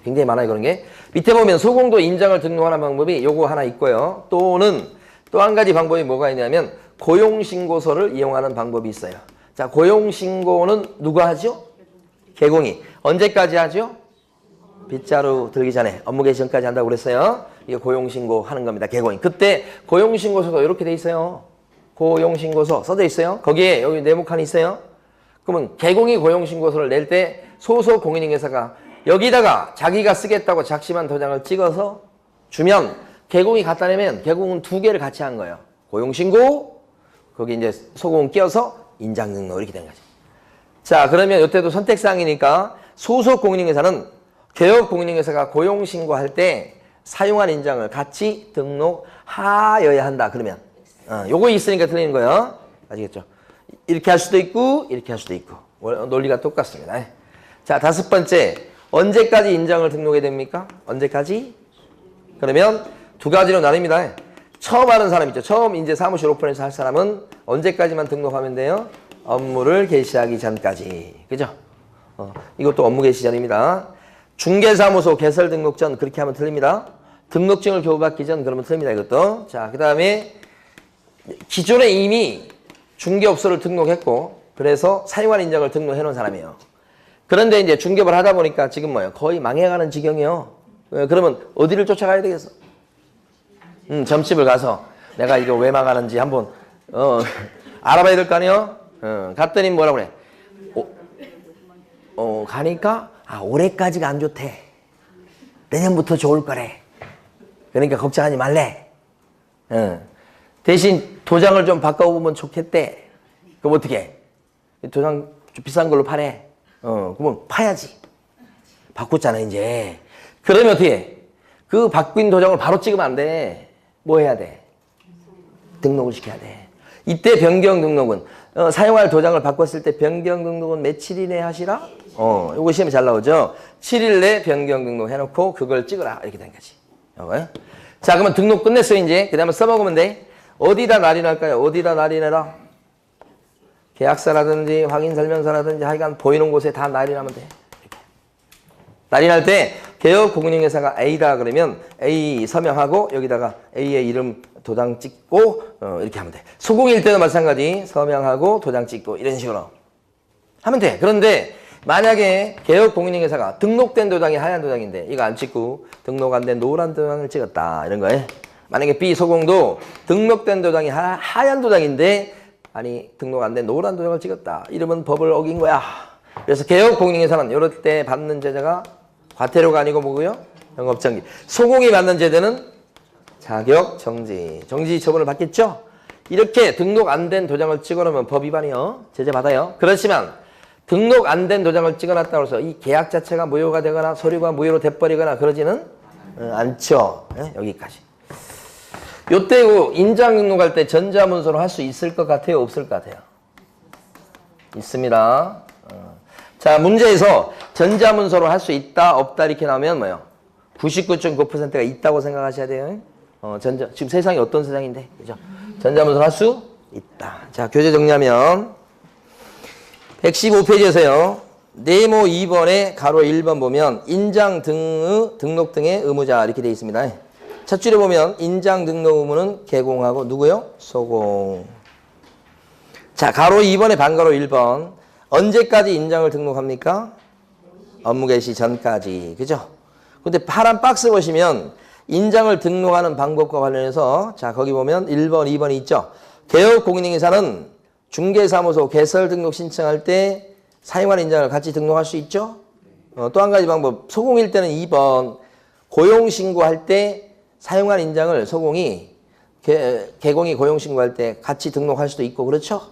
굉장히 많아요 그런 게. 밑에 보면 소공도 인장을 등록하는 방법이 요거 하나 있고요. 또는 또 한 가지 방법이 뭐가 있냐면 고용신고서를 이용하는 방법이 있어요. 자, 고용신고는 누가 하죠? 개공이. 언제까지 하죠? 빗자루 들기 전에 업무 개시 전까지 한다고 그랬어요. 이게 고용신고 하는 겁니다. 개공이. 그때 고용신고서도 이렇게 돼 있어요. 고용신고서 써져 있어요. 거기에 여기 네모칸이 있어요. 그러면 개공이 고용신고서를 낼 때 소속 공인중개사가 여기다가 자기가 쓰겠다고 작심한 도장을 찍어서 주면 개공이 갖다 내면 개공은 두 개를 같이 한 거예요. 고용신고 거기 이제 소공 끼워서 인장등록 이렇게 된 거죠. 자, 그러면 이때도 선택사항이니까 소속 공인중개사는 개업 공인중개사가 고용신고할 때 사용한 인장을 같이 등록하여야 한다. 그러면 요거 있으니까 틀리는 거예요. 아시겠죠? 이렇게 할 수도 있고 이렇게 할 수도 있고 논리가 똑같습니다. 자, 다섯 번째 언제까지 인장을 등록해야 됩니까? 언제까지? 그러면 두 가지로 나뉩니다. 처음 하는 사람 있죠. 처음 이제 사무실 오픈해서 할 사람은 언제까지만 등록하면 돼요? 업무를 개시하기 전까지. 그죠? 이것도 업무 개시 전입니다. 중개사무소 개설 등록 전 그렇게 하면 틀립니다. 등록증을 교부받기 전 그러면 틀립니다. 이것도. 자, 그 다음에 기존에 이미 중개업소를 등록했고 그래서 사용할 인장을 등록해 놓은 사람이에요. 그런데 이제 중개업을 하다 보니까 지금 뭐예요? 거의 망해가는 지경이요. 그러면 어디를 쫓아가야 되겠어? 점집을 가서 내가 이거 왜 망하는지 한번 알아봐야 될 거 아니에요? 갔더니 뭐라고 그래? 가니까 올해까지가 안 좋대. 내년부터 좋을 거래. 그러니까 걱정하지 말래. 대신 도장을 좀 바꿔보면 좋겠대. 그럼 어떻게 해? 도장 좀 비싼 걸로 파래. 그러면 파야지. 바꿨잖아 이제. 그러면 어떻게 해? 그 바뀐 도장을 바로 찍으면 안 돼. 뭐 해야 돼? 등록을 시켜야 돼. 이때 변경 등록은 사용할 도장을 바꿨을 때 변경 등록은 며칠 이내 하시라? 요거 시험에 잘 나오죠? 7일 내 변경 등록 해놓고 그걸 찍으라. 이렇게 된 거지. 자, 그러면 등록 끝냈어요, 이제. 그 다음에 써먹으면 돼. 어디다 날인할까요? 어디다 날인해라? 계약서라든지 확인설명서라든지 하여간 보이는 곳에 다 날인하면 돼. 이렇게. 날인할 때 개업 공인중개사가 A다 그러면 A 서명하고 여기다가 A의 이름 도장 찍고 이렇게 하면 돼. 소공일 때도 마찬가지 서명하고 도장 찍고 이런 식으로 하면 돼. 그런데 만약에 개업 공인중개사가 등록된 도장이 하얀 도장인데 이거 안 찍고 등록 안 된 노란 도장을 찍었다 이런 거예요. 만약에 B 소공도 등록된 도장이 하얀 도장인데 아니 등록 안 된 노란 도장을 찍었다 이러면 법을 어긴 거야. 그래서 개업 공인중개사는 이럴 때 받는 제재가 과태료가 아니고 뭐고요? 영업정지. 소공이 받는 제재는 자격정지. 정지 처분을 받겠죠? 이렇게 등록 안 된 도장을 찍어놓으면 법 위반이요. 제재 받아요. 그렇지만 등록 안 된 도장을 찍어놨다고 해서 이 계약 자체가 무효가 되거나 서류가 무효로 돼버리거나 그러지는 않죠. 네? 여기까지. 요때 인장 등록할 때 전자문서로 할 수 있을 것 같아요? 없을 것 같아요? 있습니다. 자, 문제에서 전자문서로 할 수 있다, 없다 이렇게 나오면 뭐예요? 99.9%가 있다고 생각하셔야 돼요. 지금 세상이 어떤 세상인데, 그죠? 전자문서로 할 수 있다. 자, 교재 정리하면 115페이지에서요. 네모 2번에 가로 1번 보면 인장 등록 등의 의무자 이렇게 되어 있습니다. 첫 줄에 보면 인장 등록 의무는 개공하고 누구요? 소공. 자, 가로 2번에 반가로 1번. 언제까지 인장을 등록합니까? 업무 개시 전까지. 그죠? 근데 파란 박스 보시면 인장을 등록하는 방법과 관련해서 자, 거기 보면 1번, 2번이 있죠. 개업 공인중개사는 중개사무소 개설 등록 신청할 때 사용한 인장을 같이 등록할 수 있죠? 또 한 가지 방법, 소공일 때는 2번 고용신고할 때 사용한 인장을 소공이 개공이 고용신고할 때 같이 등록할 수도 있고 그렇죠?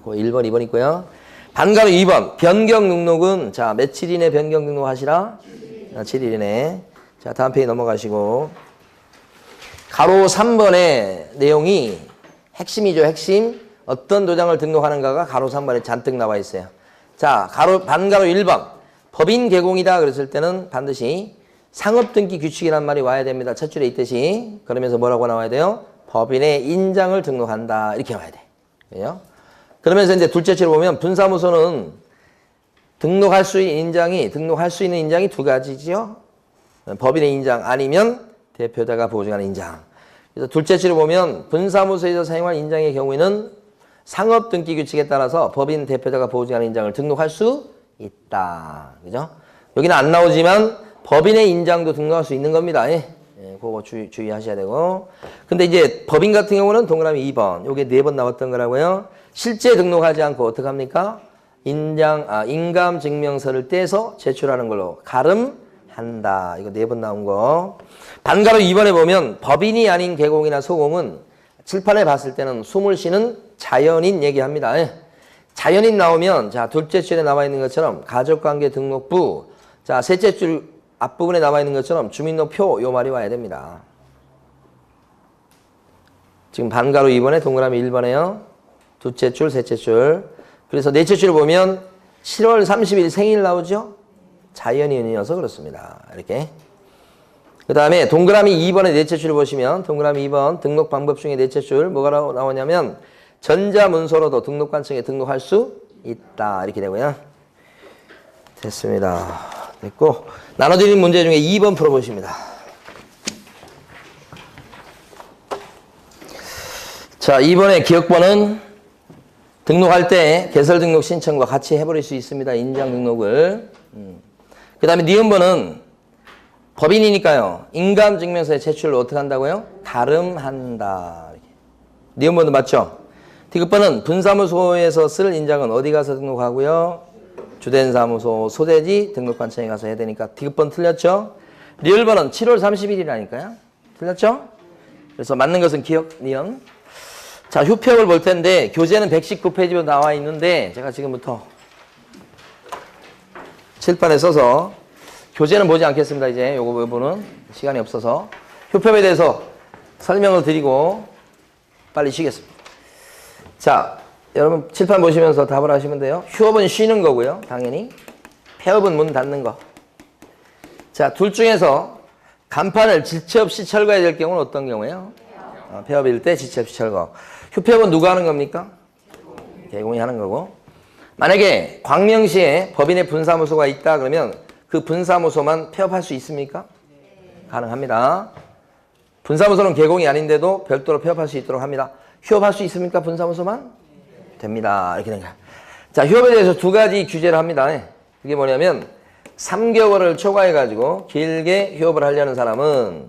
1번, 2번 있고요. 반가로 2번 변경 등록은 자 며칠 이내 변경 등록하시라? 7일 이내. 자 다음 페이지 넘어가시고 가로 3번의 내용이 핵심이죠. 핵심. 어떤 도장을 등록하는가가 가로 3번에 잔뜩 나와 있어요. 자 반가로 1번 법인 개공이다 그랬을 때는 반드시 상업등기 규칙이란 말이 와야 됩니다. 첫 줄에 있듯이. 그러면서 뭐라고 나와야 돼요? 법인의 인장을 등록한다. 이렇게 나와야 돼. 그죠? 그러면서 이제 둘째 줄을 보면 분사무소는 등록할 수 있는 인장이 두 가지죠. 법인의 인장 아니면 대표자가 보증하는 인장. 그래서 둘째 줄을 보면 분사무소에서 사용할 인장의 경우에는 상업등기 규칙에 따라서 법인 대표자가 보증하는 인장을 등록할 수 있다. 그죠? 여기는 안 나오지만 법인의 인장도 등록할 수 있는 겁니다. 그거 주의하셔야 되고. 근데 이제 법인 같은 경우는 동그라미 2번. 요게 4번 나왔던 거라고요. 실제 등록하지 않고 어떡합니까? 인감증명서를 떼서 제출하는 걸로 가름한다. 이거 4번 나온 거. 반가로 2번에 보면 법인이 아닌 개공이나 소공은 칠판에 봤을 때는 숨을 쉬는 자연인 얘기합니다. 자연인 나오면 자 둘째 줄에 나와 있는 것처럼 가족관계 등록부 자 셋째 줄 앞부분에 나와 있는 것처럼 주민등록표 요 말이 와야 됩니다. 지금 반가로 2번에 동그라미 1번에요. 둘째 줄, 셋째 줄. 그래서 넷째 줄을 보면 7월 30일 생일 나오죠? 자연인이어서 그렇습니다. 이렇게. 그 다음에 동그라미 2번의 넷째 줄을 보시면 동그라미 2번 등록 방법 중에 넷째 줄 뭐가 나오냐면 전자문서로도 등록관청에 등록할 수 있다. 이렇게 되고요. 됐습니다. 됐고 나눠드린 문제 중에 2번 풀어보십니다. 자 2번의 기억번은 등록할 때 개설 등록 신청과 같이 해버릴 수 있습니다. 인장 등록을. 그 다음에 니은번은 법인이니까요. 인감증명서의 제출을 어떻게 한다고요? 가름한다. 니은번도 맞죠? 디귿번은 분사무소에서 쓸 인장은 어디 가서 등록하고요? 주된 사무소, 소재지 등록관청에 가서 해야 되니까 디귿번 틀렸죠? 리을번은 7월 30일이라니까요. 틀렸죠? 그래서 맞는 것은 기억, 니은. 자, 휴표를 볼 텐데 교재는 119페이지로 나와 있는데 제가 지금부터 칠판에 써서 교재는 보지 않겠습니다. 이제 요거 부분은 시간이 없어서 휴표에 대해서 설명을 드리고 빨리 쉬겠습니다. 자, 여러분 칠판 보시면서 답을 하시면 돼요. 휴업은 쉬는 거고요. 당연히. 폐업은 문 닫는 거. 자, 둘 중에서 간판을 지체 없이 철거해야 될 경우는 어떤 경우예요? 폐업일 때 지체 없이 철거. 휴폐업은 누가 하는 겁니까? 개공이 하는 거고. 만약에 광명시에 법인의 분사무소가 있다 그러면 그 분사무소만 폐업할 수 있습니까? 가능합니다. 분사무소는 개공이 아닌데도 별도로 폐업할 수 있도록 합니다. 휴업할 수 있습니까? 분사무소만? 됩니다. 이렇게 된 거야. 자, 휴업에 대해서 두 가지 규제를 합니다. 그게 뭐냐면 3개월을 초과해가지고 길게 휴업을 하려는 사람은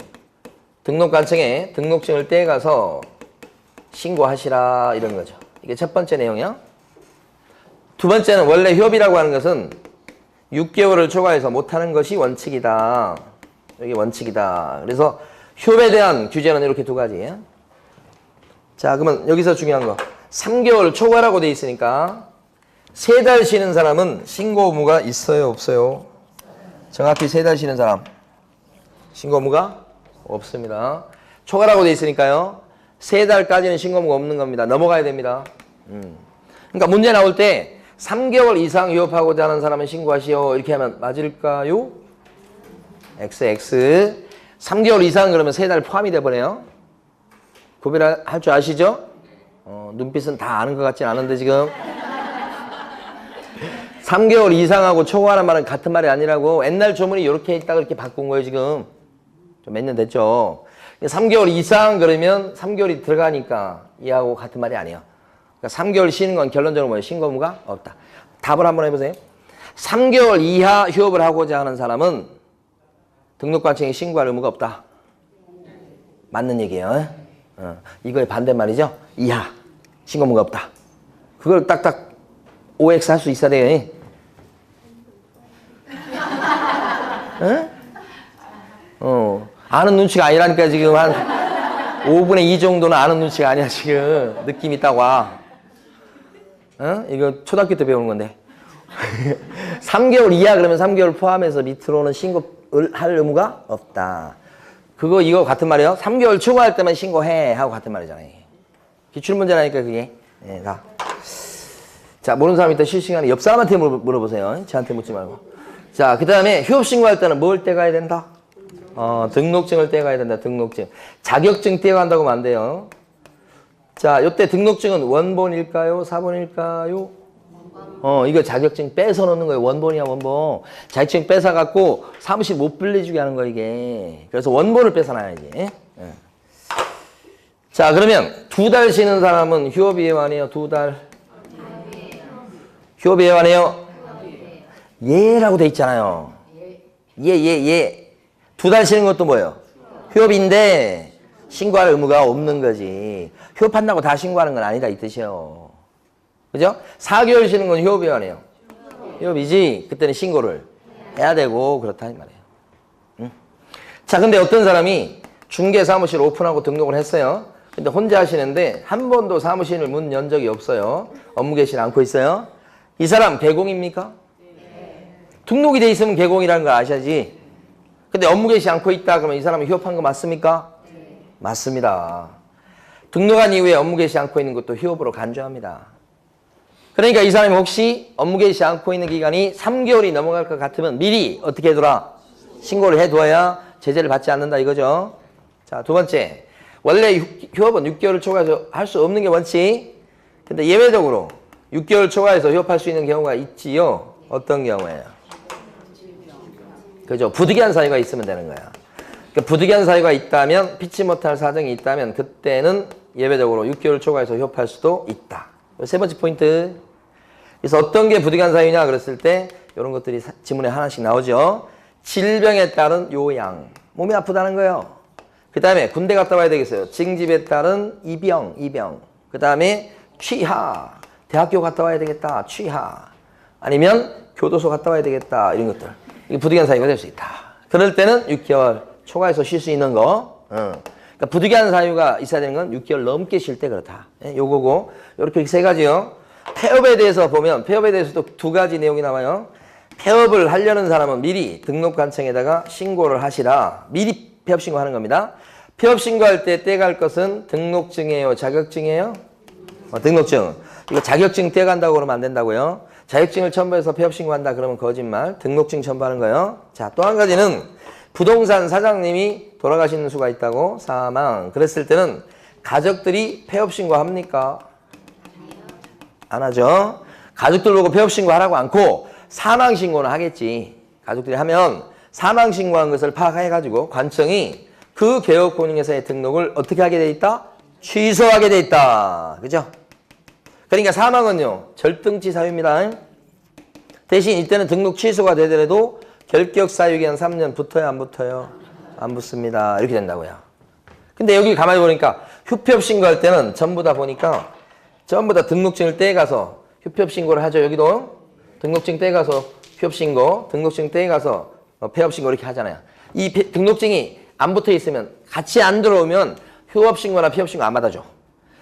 등록관청에 등록증을 떼가서 신고하시라 이런 거죠. 이게 첫 번째 내용이요. 두 번째는 원래 휴업이라고 하는 것은 6개월을 초과해서 못하는 것이 원칙이다. 여기 원칙이다. 그래서 휴업에 대한 규제는 이렇게 두 가지예요. 자, 그러면 여기서 중요한 거 3개월 초과라고 돼 있으니까 3달 쉬는 사람은 신고 의무가 있어요? 없어요? 정확히 3달 쉬는 사람 신고 의무가 없습니다. 초과라고 돼 있으니까요 3달까지는 신고 의무가 없는 겁니다. 넘어가야 됩니다. 그러니까 문제 나올 때 3개월 이상 휴업하고자 하는 사람은 신고하시오 이렇게 하면 맞을까요? XX 3개월 이상 그러면 3달 포함이 돼버려요. 구별할 줄 아시죠? 눈빛은 다 아는 것 같진 않은데 지금 3개월 이상하고 초과하는 말은 같은 말이 아니라고 옛날 조문이 이렇게 있다가 이렇게 바꾼 거예요 지금. 좀 몇 년 됐죠. 3개월 이상 그러면 3개월이 들어가니까 이하고 같은 말이 아니에요. 그러니까 3개월 쉬는 건 결론적으로 뭐예요? 신고 의무가 없다. 답을 한번 해보세요. 3개월 이하 휴업을 하고자 하는 사람은 등록관청에 신고할 의무가 없다. 맞는 얘기예요. 이거의 반대말이죠. 이하 신고 의무가 없다. 그걸 딱딱 OX 할 수 있어야 돼. 아는 눈치가 아니라니까 지금 한 5분의 2 정도는 아는 눈치가 아니야 지금. 느낌 있다고 와. 이거 초등학교 때 배우는 건데. 3개월 이하 그러면 3개월 포함해서 밑으로는 신고를 할 의무가 없다. 이거 같은 말이에요. 3개월 초과할 때만 신고해 하고 같은 말이잖아요. 기출문제라니까 그게. 네, 다. 자, 모르는 사람 있다 실시간에 옆 사람한테 물어보세요. 저한테 묻지 말고. 자, 그 다음에 휴업신고할 때는 뭘 떼가야 된다? 등록증을 떼가야 된다. 등록증. 자격증 떼간다고 하면 안 돼요. 자, 요때 등록증은 원본일까요? 사본일까요? 이거 자격증 뺏어 놓는 거예요. 원본이야, 원본. 자격증 뺏어갖고 사무실 못 빌려주게 하는 거, 이게. 그래서 원본을 뺏어놔야지. 예. 자, 그러면 2달 쉬는 사람은 휴업이에요, 아니에요? 2달. 휴업이에요, 아니에요? 예라고 돼 있잖아요. 예. 2달 쉬는 것도 뭐예요? 휴업인데 신고할 의무가 없는 거지. 휴업한다고 다 신고하는 건 아니다 이 뜻이에요. 그죠? 4개월 쉬는 건 휴업이에요, 아니에요? 휴업이지. 그때는 신고를 해야 되고 그렇다 이 말이에요. 응? 자, 근데 어떤 사람이 중개 사무실 오픈하고 등록을 했어요. 근데 혼자 하시는데 한 번도 사무실을 문 연 적이 없어요. 업무 개시를 않고 있어요. 이 사람 개공입니까? 등록이 돼 있으면 개공이라는 걸 아셔야지. 근데 업무 개시 않고 있다 그러면 이 사람은 휴업한 거 맞습니까? 맞습니다. 등록한 이후에 업무 개시 않고 있는 것도 휴업으로 간주합니다. 그러니까 이 사람이 혹시 업무 개시 않고 있는 기간이 3개월이 넘어갈 것 같으면 미리 어떻게 해둬라? 신고를 해둬야 제재를 받지 않는다 이거죠. 자, 2번째. 원래 휴업은 6개월을 초과해서 할 수 없는 게 원칙. 근데 예외적으로 6개월 초과해서 휴업할 수 있는 경우가 있지요. 어떤 경우에요? 그죠? 부득이한 사유가 있으면 되는 거야. 그러니까 부득이한 사유가 있다면, 피치 못할 사정이 있다면 그때는 예외적으로 6개월 초과해서 휴업할 수도 있다. 3번째 포인트. 그래서 어떤 게 부득이한 사유냐 그랬을 때 이런 것들이 지문에 하나씩 나오죠. 질병에 따른 요양. 몸이 아프다는 거예요. 그 다음에 군대 갔다 와야 되겠어요. 징집에 따른 이병. 그 다음에 취하. 대학교 갔다 와야 되겠다. 취하. 아니면 교도소 갔다 와야 되겠다. 이런 것들. 이게 부득이한 사유가 될 수 있다. 그럴 때는 6개월 초과해서 쉴 수 있는 거. 그러니까 부득이한 사유가 있어야 되는 건 6개월 넘게 쉴 때 그렇다. 요거고. 이렇게 3가지요. 폐업에 대해서 보면 폐업에 대해서도 2가지 내용이 나와요. 폐업을 하려는 사람은 미리 등록관청에다가 신고를 하시라. 미리 폐업 신고하는 겁니다. 폐업 신고할 때 떼갈 것은 등록증이에요? 자격증이에요? 등록증. 이거 자격증 떼간다고 그러면 안 된다고요. 자격증을 첨부해서 폐업 신고한다 그러면 거짓말. 등록증 첨부하는 거예요. 자, 또 한 가지는 부동산 사장님이 돌아가시는 수가 있다고. 사망. 그랬을 때는 가족들이 폐업 신고합니까? 안 하죠. 가족들 보고 폐업 신고하라고 않고 사망 신고는 하겠지. 가족들이 하면 사망 신고한 것을 파악해가지고 관청이 그 개업공인회사의 등록을 어떻게 하게 돼 있다? 취소하게 돼 있다. 그죠? 그러니까 사망은요, 절등치 사유입니다. 대신 이때는 등록 취소가 되더라도 결격 사유기간 3년 붙어요, 안 붙어요? 안 붙습니다. 이렇게 된다고요. 근데 여기 가만히 보니까 휴폐업 신고할 때는 전부 다 보니까 전부 다 등록증을 떼가서 휴폐업 신고를 하죠. 여기도 등록증 떼가서 휴업 신고, 등록증 떼가서 폐업 신고 이렇게 하잖아요. 이 등록증이 안 붙어 있으면 같이 안 들어오면 휴업 신고나 폐업 신고 안 받아줘.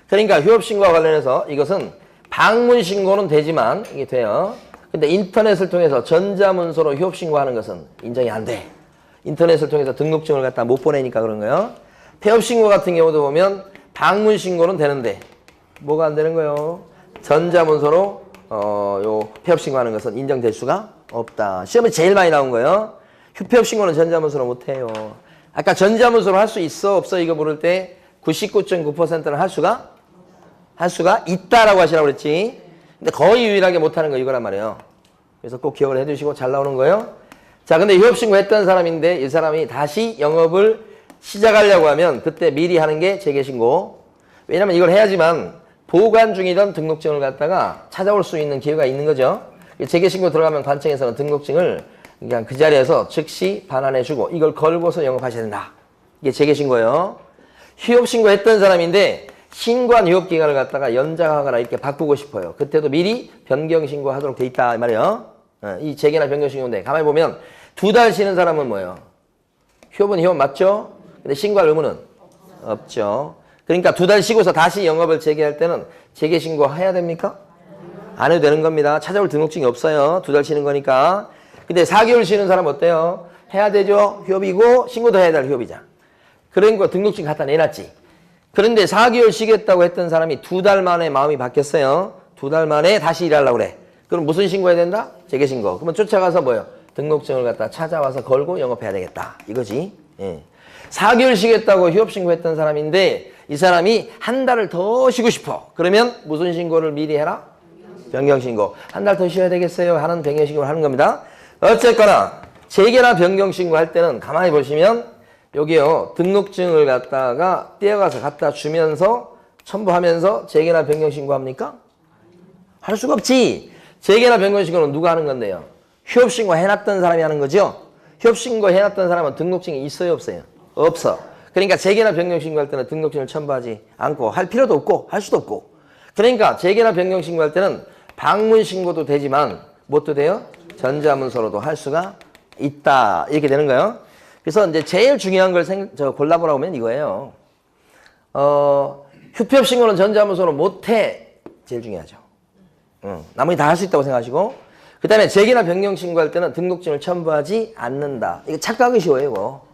그러니까 휴업 신고와 관련해서 이것은 방문 신고는 되지만 이게 돼요. 근데 인터넷을 통해서 전자문서로 휴업 신고하는 것은 인정이 안 돼. 인터넷을 통해서 등록증을 갖다 못 보내니까 그런 거예요. 폐업 신고 같은 경우도 보면 방문 신고는 되는데 뭐가 안 되는 거예요? 전자문서로 요 폐업 신고하는 것은 인정될 수가 없다. 시험에 제일 많이 나온 거예요. 휴폐업 신고는 전자문서로 못 해요. 아까 전자문서로 할 수 있어 없어 이거 물을 때 99.9%는 할 수가 있다라고 하시라고 그랬지. 근데 거의 유일하게 못하는 거 이거란 말이에요. 그래서 꼭 기억을 해두시고 잘 나오는 거예요. 자, 근데 휴업 신고했던 사람인데 이 사람이 다시 영업을 시작하려고 하면 그때 미리 하는 게 재개신고. 왜냐면 이걸 해야지만 보관 중이던 등록증을 갖다가 찾아올 수 있는 기회가 있는 거죠. 재개신고 들어가면 관청에서는 등록증을 그냥 그 자리에서 즉시 반환해주고 이걸 걸고서 영업하셔야 된다. 이게 재개신고예요. 휴업 신고했던 사람인데 신고한 휴업기간을 갖다가 연장하거나 이렇게 바꾸고 싶어요. 그때도 미리 변경신고하도록 돼 있다 이 말이에요. 이 재개나 변경신고인데 가만히 보면 2달 쉬는 사람은 뭐예요? 휴업은 휴업 맞죠? 근데 신고할 의무는 없죠. 그러니까 2달 쉬고서 다시 영업을 재개할 때는 재개신고해야 됩니까? 안 해도 되는 겁니다. 찾아올 등록증이 없어요. 2달 쉬는 거니까. 근데 4개월 쉬는 사람 어때요? 해야 되죠. 휴업이고 신고도 해야 될 휴업이자. 그러니까 등록증 갖다 내놨지. 그런데 4개월 쉬겠다고 했던 사람이 2달 만에 마음이 바뀌었어요. 2달 만에 다시 일하려고 그래. 그럼 무슨 신고해야 된다? 재개신고. 그러면 쫓아가서 뭐예요? 등록증을 갖다 찾아와서 걸고 영업해야 되겠다. 이거지. 예. 4개월 쉬겠다고 휴업신고했던 사람인데 이 사람이 한 달을 더 쉬고 싶어. 그러면 무슨 신고를 미리 해라? 변경신고. 한 달 더 쉬어야 되겠어요 하는 변경신고를 하는 겁니다. 어쨌거나 재개나 변경신고 할 때는 가만히 보시면 여기요 등록증을 갖다가 떼어가서 갖다 주면서 첨부하면서 재개나 변경신고 합니까? 할 수가 없지. 재개나 변경신고는 누가 하는 건데요? 휴업신고 해놨던 사람이 하는 거죠. 휴업신고 해놨던 사람은 등록증이 있어요 없어요? 없어. 그러니까 재개나 변경신고 할 때는 등록증을 첨부하지 않고 할 필요도 없고 할 수도 없고. 그러니까 재개나 변경신고 할 때는 방문신고도 되지만 뭣도 돼요? 전자문서로도 할 수가 있다. 이렇게 되는 거예요. 그래서 이제 제일 중요한 걸 골라보라고 하면 이거예요. 휴업신고는 전자문서로 못해. 제일 중요하죠. 나머지 다 할 수 있다고 생각하시고. 그 다음에 재개나 변경신고할 때는 등록증을 첨부하지 않는다. 이거 착각이 쉬워요, 이거.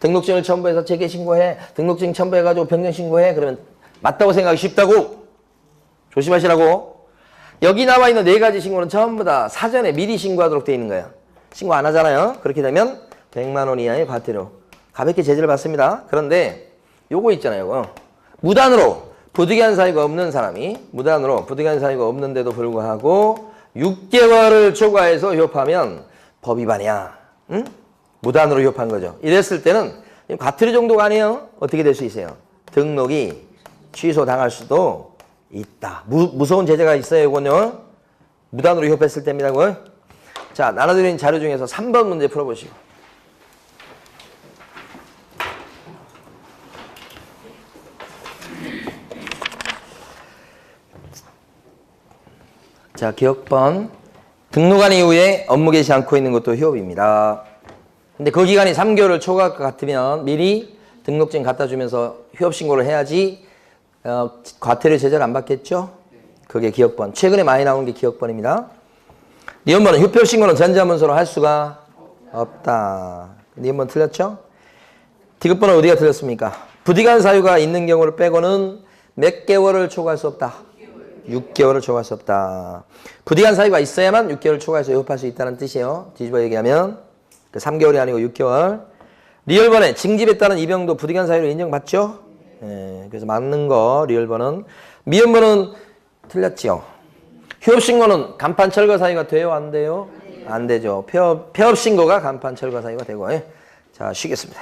등록증을 첨부해서 재개신고해. 등록증 첨부해가지고 변경신고해. 그러면 맞다고 생각하기 쉽다고. 조심하시라고. 여기 나와 있는 4가지 신고는 전부 다 사전에 미리 신고하도록 되어 있는 거예요. 신고 안 하잖아요. 그렇게 되면 100만 원 이하의 과태료. 가볍게 제재를 받습니다. 그런데 요거 있잖아요, 요거. 무단으로 부득이한 사유가 없는 사람이 무단으로 부득이한 사유가 없는데도 불구하고 6개월을 초과해서 휴업하면 법 위반이야. 응? 무단으로 휴업한 거죠. 이랬을 때는 과태료 정도가 아니에요. 어떻게 될 수 있어요? 등록이 취소당할 수도 있다. 무서운 제재가 있어요. 이건요. 무단으로 휴업했을 때입니다. 이거. 자, 나눠드린 자료 중에서 3번 문제 풀어보시고. 자, 기억번. 등록한 이후에 업무 개시 않고 있는 것도 휴업입니다. 근데 그 기간이 3개월을 초과할 것 같으면 미리 등록증 갖다 주면서 휴업 신고를 해야지 과태료 제재를 안 받겠죠? 그게 기억번. 최근에 많이 나온 게 기억번입니다. 니은번은 휴업 신고는 전자문서로 할 수가 없다. 니은번 틀렸죠? 디귿번은 어디가 틀렸습니까? 부득이한 사유가 있는 경우를 빼고는 몇 개월을 초과할 수 없다. 6개월을 초과할 수 없다. 부득이한 사유가 있어야만 6개월 초과해서 휴업할 수 있다는 뜻이에요. 뒤집어 얘기하면 3개월이 아니고 6개월. 리얼번에 징집에 따른 입영도 부득이한 사유로 인정받죠? 예, 그래서 맞는 거 리얼번은. 미연번은 틀렸죠. 휴업신고는 간판 철거 사유가 돼요? 안 돼요? 안 되죠. 폐업 신고가 간판 철거 사유가 되고. 예. 자, 쉬겠습니다.